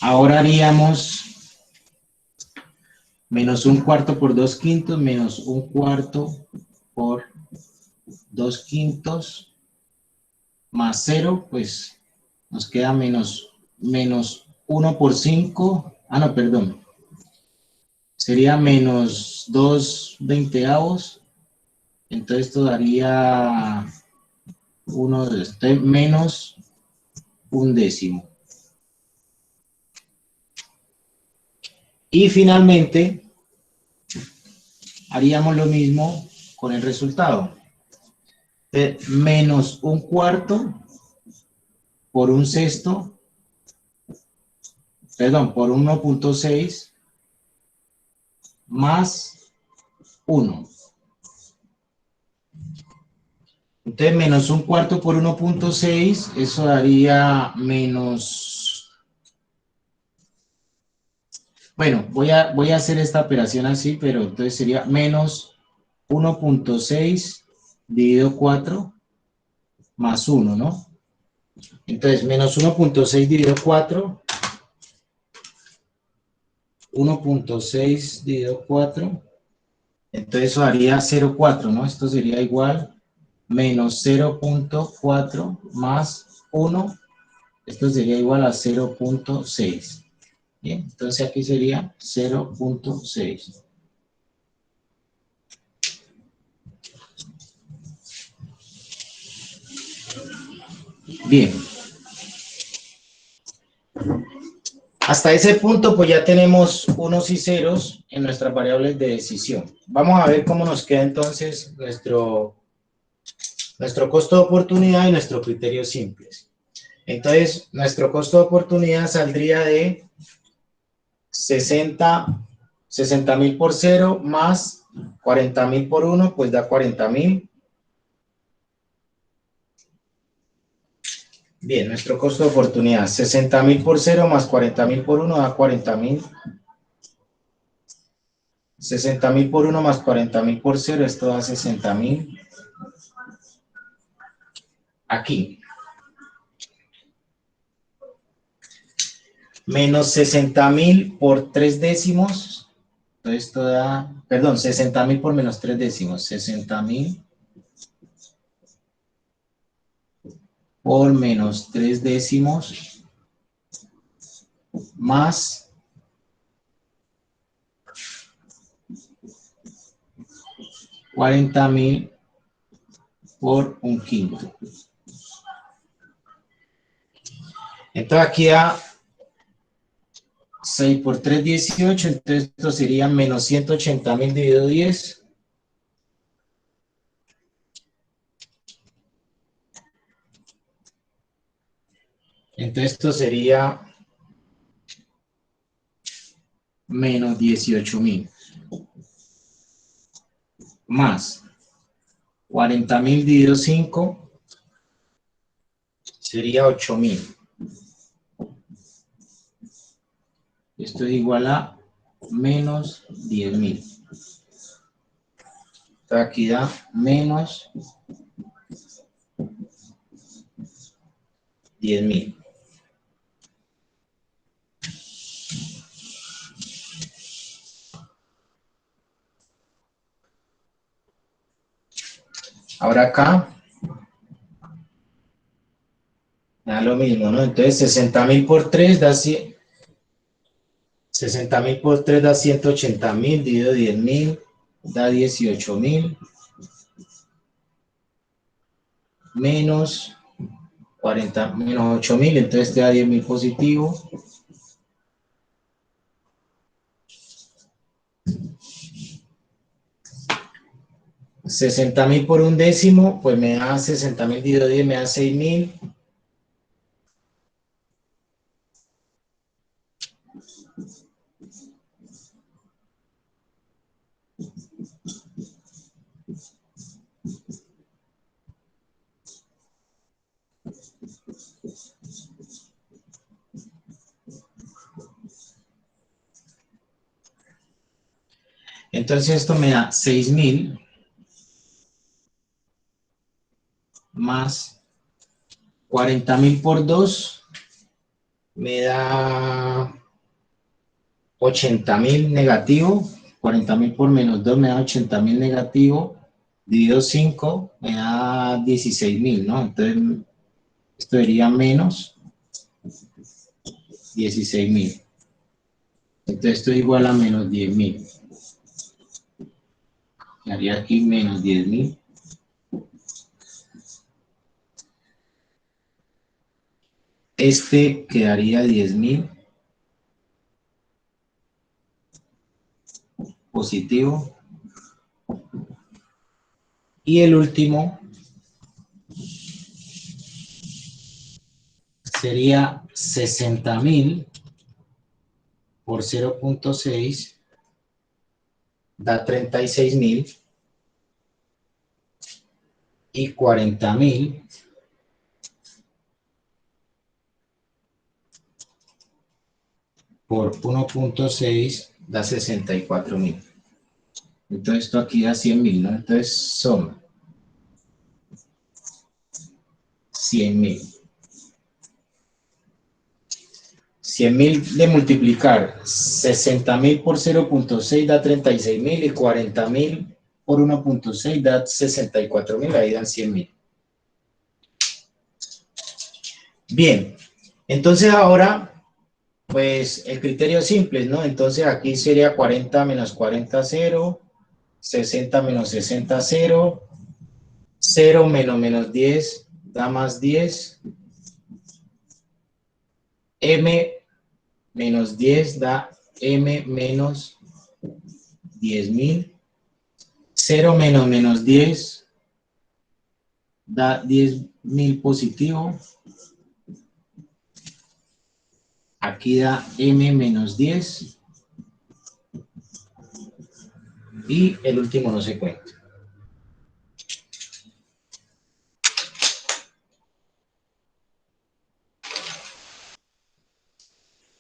A: Ahora haríamos menos un cuarto por 2 quintos, menos un cuarto por 2 quintos, más 0, pues nos queda menos 1 por 5, no, perdón, sería menos 2 veinteavos, entonces esto daría menos un décimo. Y finalmente, haríamos lo mismo con el resultado. Menos un cuarto por un sexto, perdón, por 1.6 más 1. Entonces, menos un cuarto por 1.6, eso daría menos Bueno, voy a hacer esta operación así, pero entonces sería menos 1.6 dividido 4 más 1, ¿no? Entonces, menos 1.6 dividido 4, 1.6 dividido 4, entonces eso haría 0.4, ¿no? Esto sería igual menos 0.4 más 1, esto sería igual a 0.6. Bien, entonces aquí sería 0.6. Bien. Hasta ese punto, pues ya tenemos unos y ceros en nuestras variables de decisión. Vamos a ver cómo nos queda entonces nuestro costo de oportunidad y nuestro criterio simples. Entonces, nuestro costo de oportunidad saldría de 60.000 por 0 más 40.000 por 1, pues da 40.000. Bien, nuestro costo de oportunidad, 60.000 por 0 más 40.000 por 1 da 40.000. 60.000 por 1 más 40.000 por 0, esto da 60.000. Aquí. Menos 60.000 por 3 décimos. Esto da, perdón, 60.000 por menos 3 décimos. 60.000 por menos 3 décimos más 40.000 por un quinto. Entonces aquí da 6 por 3, 18, entonces esto sería menos 180.000 dividido 10. Entonces esto sería menos 18.000 más 40.000 dividido 5 sería 8.000. Esto es igual a menos 10.000. Entonces aquí da menos 10.000. Ahora acá da lo mismo, ¿no? Entonces 60.000 por 3 da 100. 60.000 por 3 da 180.000, dividido 10.000 da 18.000 menos 40, menos 8.000, entonces te da 10.000 positivo. $60.000 por un décimo, pues me da 60.000 dividido 10, me da 6.000. Entonces esto me da 6.000 más 40.000 por 2 me da 80.000 negativo. 40.000 por menos 2 me da 80.000 negativo. Dividido 5 me da 16.000, ¿no? Entonces esto sería menos 16.000. Entonces esto es igual a menos 10.000. Haría aquí menos 10.000. Este quedaría 10.000 positivo. Y el último sería 60.000 por 0.6 da 36.000 y 40.000 por 1.6 da 64.000. Entonces esto aquí da 100.000, ¿no? Entonces son 100.000. 100.000 de multiplicar 60.000 por 0.6 da 36.000 y 40.000 por 1.6 da 64.000, ahí dan 100.000. Bien, entonces ahora, pues el criterio es simple, ¿no? Entonces aquí sería 40 menos 40, 0, 60 menos 60, 0, 0 menos 10 da más 10, m menos 10 da m menos 10.000, 0 menos 10 da 10.000 positivo, aquí da m menos 10 y el último no se cuenta.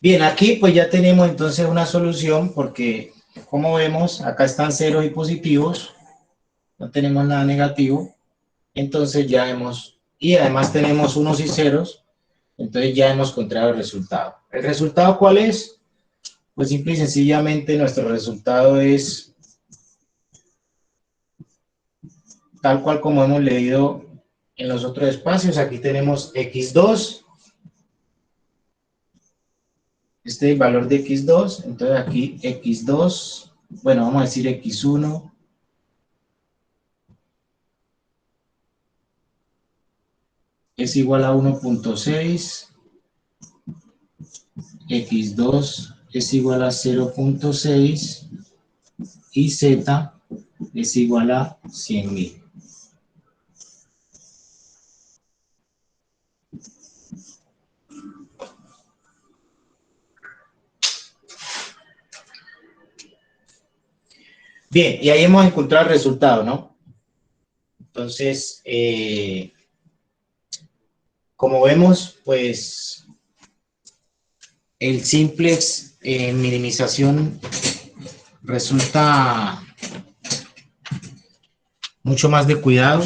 A: Bien, aquí pues ya tenemos entonces una solución porque como vemos acá están ceros y positivos, no tenemos nada negativo, entonces ya hemos, y además tenemos unos y ceros, entonces ya hemos encontrado el resultado. ¿El resultado cuál es? Pues simple y sencillamente nuestro resultado es tal cual como hemos leído en los otros espacios. Aquí tenemos x2, este es el valor de x2, entonces aquí x2, bueno, vamos a decir x1, es igual a 1.6, x2 es igual a 0.6 y z es igual a 100.000. Bien, y ahí hemos encontrado el resultado, ¿no? Entonces, como vemos, pues el simplex minimización resulta mucho más de cuidado,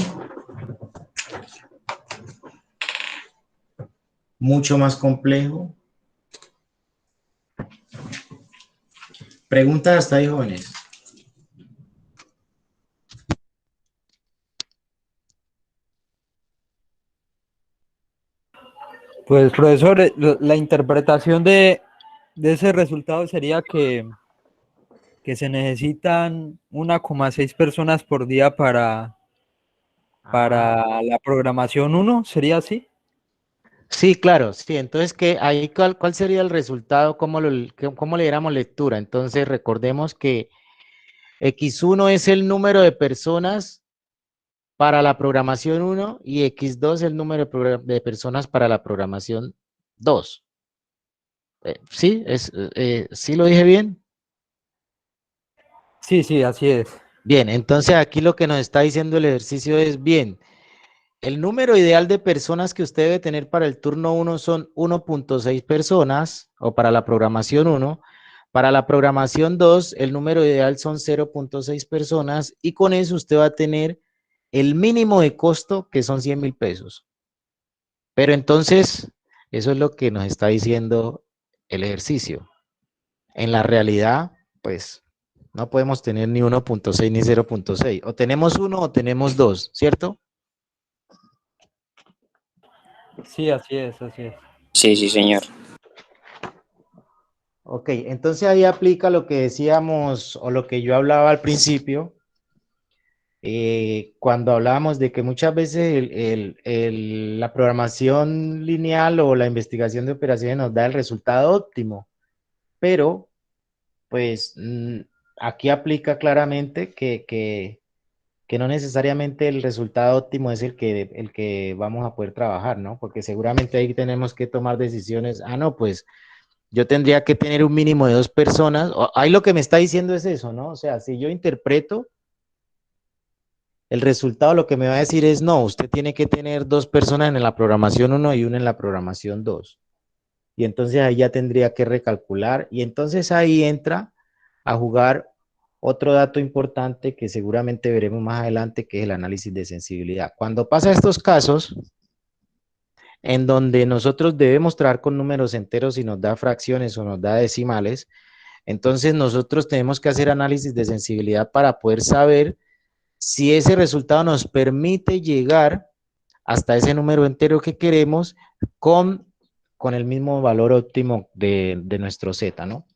A: mucho más complejo. Preguntas hasta ahí, jóvenes.
D: Pues, profesor, la interpretación de ese resultado sería que se necesitan 1,6 personas por día para la programación 1, ¿sería así?
A: Sí, claro, sí. Entonces, ahí ¿cuál sería el resultado? ¿Cómo le diéramos lectura? Entonces, recordemos que X1 es el número de personas para la programación 1 y X2 el número de personas para la programación 2. ¿Sí? ¿Sí lo dije bien?
D: Sí, sí, así es.
A: Bien, entonces aquí lo que nos está diciendo el ejercicio es, bien, el número ideal de personas que usted debe tener para el turno 1 son 1.6 personas, o para la programación 1. Para la programación 2, el número ideal son 0.6 personas, y con eso usted va a tener el mínimo de costo, que son 100.000 pesos. Pero entonces, eso es lo que nos está diciendo el ejercicio. En la realidad, pues, no podemos tener ni 1.6 ni 0.6. O tenemos 1 o tenemos 2, ¿cierto?
D: Sí, así es, así es.
G: Sí, sí, señor.
A: Ok, entonces ahí aplica lo que decíamos o lo que yo hablaba al principio, cuando hablábamos de que muchas veces la programación lineal o la investigación de operaciones nos da el resultado óptimo, pero pues aquí aplica claramente que no necesariamente el resultado óptimo es el que vamos a poder trabajar, ¿no? Porque seguramente ahí tenemos que tomar decisiones. Ah, no, pues yo tendría que tener un mínimo de 2 personas. Ahí lo que me está diciendo es eso, ¿no? O sea, si yo interpreto, el resultado lo que me va a decir es, no, usted tiene que tener 2 personas en la programación 1 y una en la programación 2. y entonces ahí ya tendría que recalcular, y entonces ahí entra a jugar otro dato importante que seguramente veremos más adelante, que es el análisis de sensibilidad. Cuando pasa estos casos, en donde nosotros debemos trabajar con números enteros y nos da fracciones o nos da decimales, entonces nosotros tenemos que hacer análisis de sensibilidad para poder saber si ese resultado nos permite llegar hasta ese número entero que queremos con el mismo valor óptimo de nuestro Z, ¿no?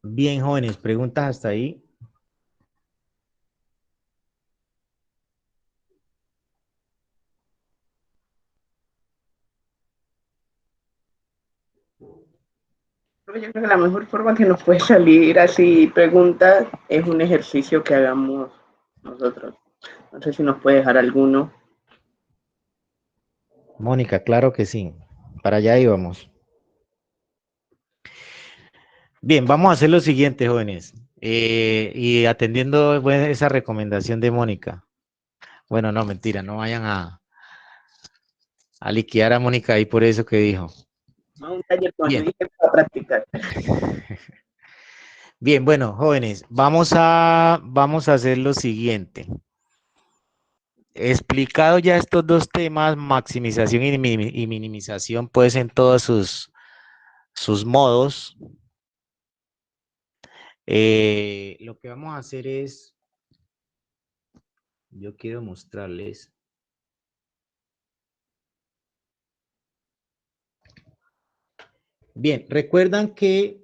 A: Bien, jóvenes, preguntas hasta ahí.
K: Yo creo que la mejor forma que nos puede salir así preguntas es un ejercicio que hagamos nosotros. No sé si nos puede dejar alguno.
A: Mónica, claro que sí. Para allá íbamos. Bien, vamos a hacer lo siguiente, jóvenes. Y atendiendo esa recomendación de Mónica. Bueno, no, mentira, no vayan a liquidar a Mónica ahí por eso que dijo.
K: No, un taller con
A: Bien.
K: dije para practicar.
A: Bien, bueno, jóvenes, vamos a hacer lo siguiente. Explicado ya estos dos temas, maximización y minimización, pues en todos sus modos, lo que vamos a hacer es, yo quiero mostrarles. Bien, recuerdan que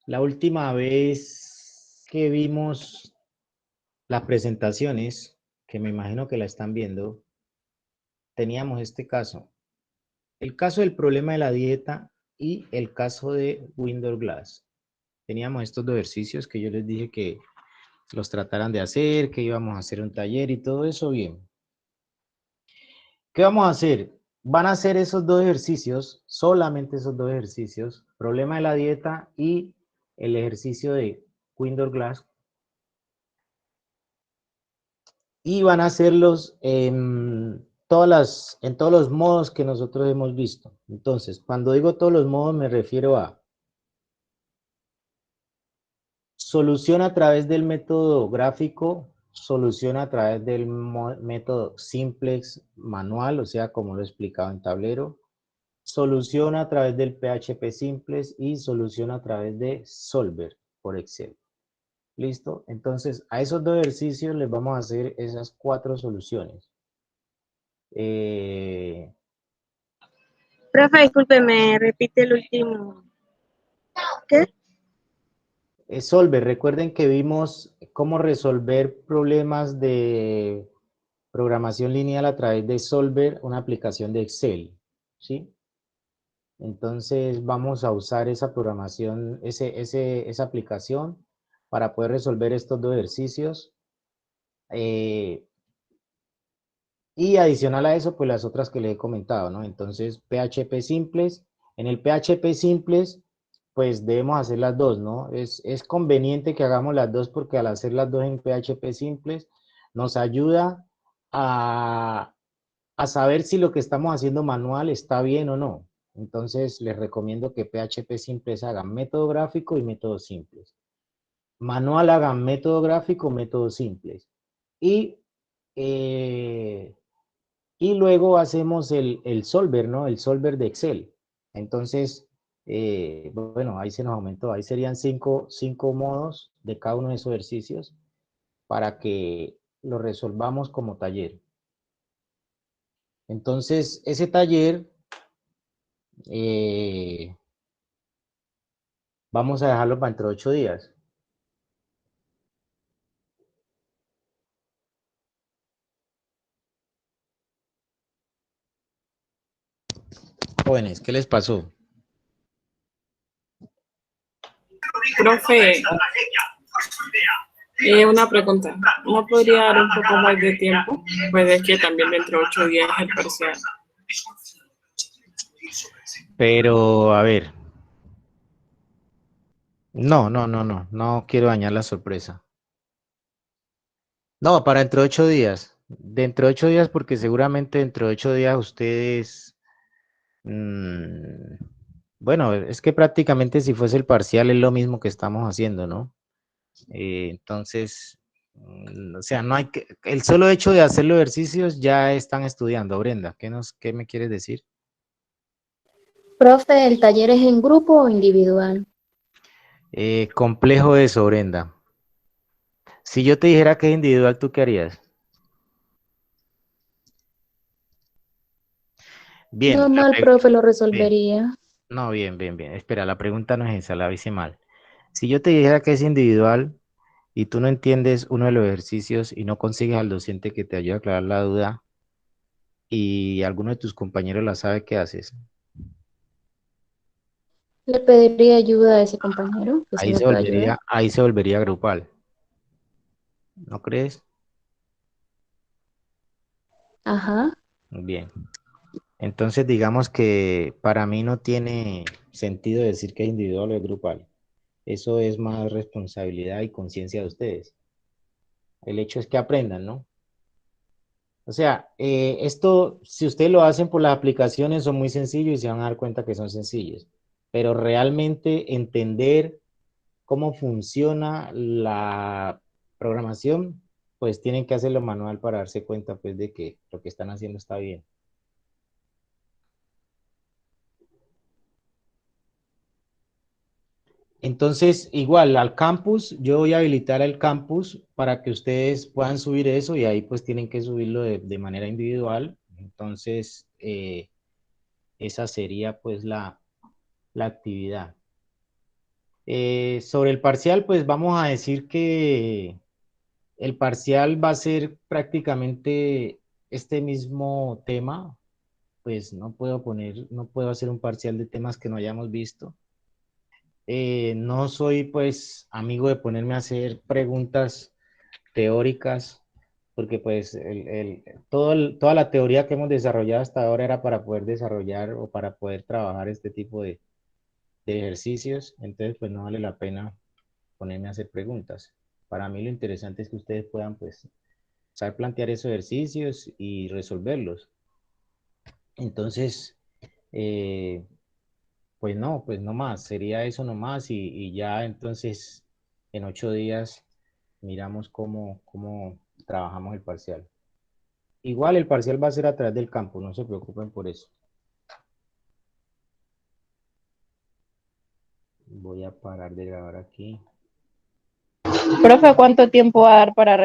A: la última vez que vimos las presentaciones, que me imagino que la están viendo, teníamos este caso. El caso del problema de la dieta y el caso de Windows Glass. Teníamos estos dos ejercicios que yo les dije que los trataran de hacer, que íbamos a hacer un taller y todo eso bien. ¿Qué vamos a hacer? Van a hacer esos dos ejercicios, solamente esos dos ejercicios, problema de la dieta y el ejercicio de Windows Glass. Y van a hacerlos en todos los modos que nosotros hemos visto. Entonces, cuando digo todos los modos me refiero a solución a través del método gráfico, solución a través del método simplex manual, o sea, como lo he explicado en tablero, solución a través del PHP simplex y solución a través de Solver por Excel. ¿Listo? Entonces, a esos dos ejercicios les vamos a hacer esas 4 soluciones.
L: Profe, disculpe, me repite el último. ¿Qué?
A: Solver, recuerden que vimos cómo resolver problemas de programación lineal a través de Solver, una aplicación de Excel, ¿sí? Entonces vamos a usar esa programación, esa aplicación para poder resolver estos dos ejercicios. Y adicional a eso, pues las otras que les he comentado, ¿no? Entonces, PHP simples. En el PHP simples, pues debemos hacer las dos, ¿no? Es conveniente que hagamos las dos porque al hacer las dos en PHP simples, nos ayuda a saber si lo que estamos haciendo manual está bien o no. Entonces, les recomiendo que PHP simples hagan método gráfico y métodos simples. Manual hagan método gráfico, métodos simples. Y luego hacemos el solver, ¿no? El solver de Excel. Entonces, bueno, ahí se nos aumentó. Ahí serían 5 modos de cada uno de esos ejercicios para que lo resolvamos como taller. Entonces, ese taller vamos a dejarlo para dentro de 8 días. Jóvenes, ¿qué les pasó?
M: Profe, una pregunta. ¿No podría dar un poco más de tiempo? Pues es que también dentro de 8 días es el parcial.
A: Pero, a ver. No quiero dañar la sorpresa. No, para dentro de 8 días. Dentro de 8 días, porque seguramente dentro de 8 días ustedes... bueno, es que prácticamente si fuese el parcial es lo mismo que estamos haciendo, ¿no? Entonces, o sea, no hay que... El solo hecho de hacer los ejercicios ya están estudiando. Brenda, ¿qué me quieres decir?
F: Profe, ¿el taller es en grupo o individual?
A: Complejo eso, Brenda. Si yo te dijera que es individual, ¿tú qué harías? Bien,
F: Normal, profe, lo resolvería.
A: no, bien. Espera, la pregunta no es esa, la hice mal. Si yo te dijera que es individual y tú no entiendes uno de los ejercicios y no consigues al docente que te ayude a aclarar la duda y alguno de tus compañeros la sabe, ¿qué haces?
F: Le pediría ayuda a ese compañero, que sí me puede ayudar.
A: Ahí se volvería grupal. ¿No crees?
F: Ajá.
A: Bien. Entonces, digamos que para mí no tiene sentido decir que es individual o es grupal. Eso es más responsabilidad y conciencia de ustedes. El hecho es que aprendan, ¿no? O sea, esto, si ustedes lo hacen por las aplicaciones, son muy sencillos y se van a dar cuenta que son sencillos. Pero realmente entender cómo funciona la programación, pues tienen que hacerlo manual para darse cuenta, pues, de que lo que están haciendo está bien. Entonces, igual al campus, yo voy a habilitar el campus para que ustedes puedan subir eso y ahí pues tienen que subirlo de manera individual. Entonces, esa sería pues la actividad. Sobre el parcial, pues vamos a decir que el parcial va a ser prácticamente este mismo tema. Pues no puedo hacer un parcial de temas que no hayamos visto. No soy pues amigo de ponerme a hacer preguntas teóricas, porque pues toda la teoría que hemos desarrollado hasta ahora era para poder desarrollar o para poder trabajar este tipo de ejercicios, entonces pues no vale la pena ponerme a hacer preguntas. Para mí lo interesante es que ustedes puedan pues saber plantear esos ejercicios y resolverlos. Entonces, eh, pues no más, sería eso nomás y ya entonces en 8 días miramos cómo trabajamos el parcial. Igual el parcial va a ser a través del campo, no se preocupen por eso. Voy a parar de grabar aquí.
E: Profe, ¿cuánto tiempo va a dar para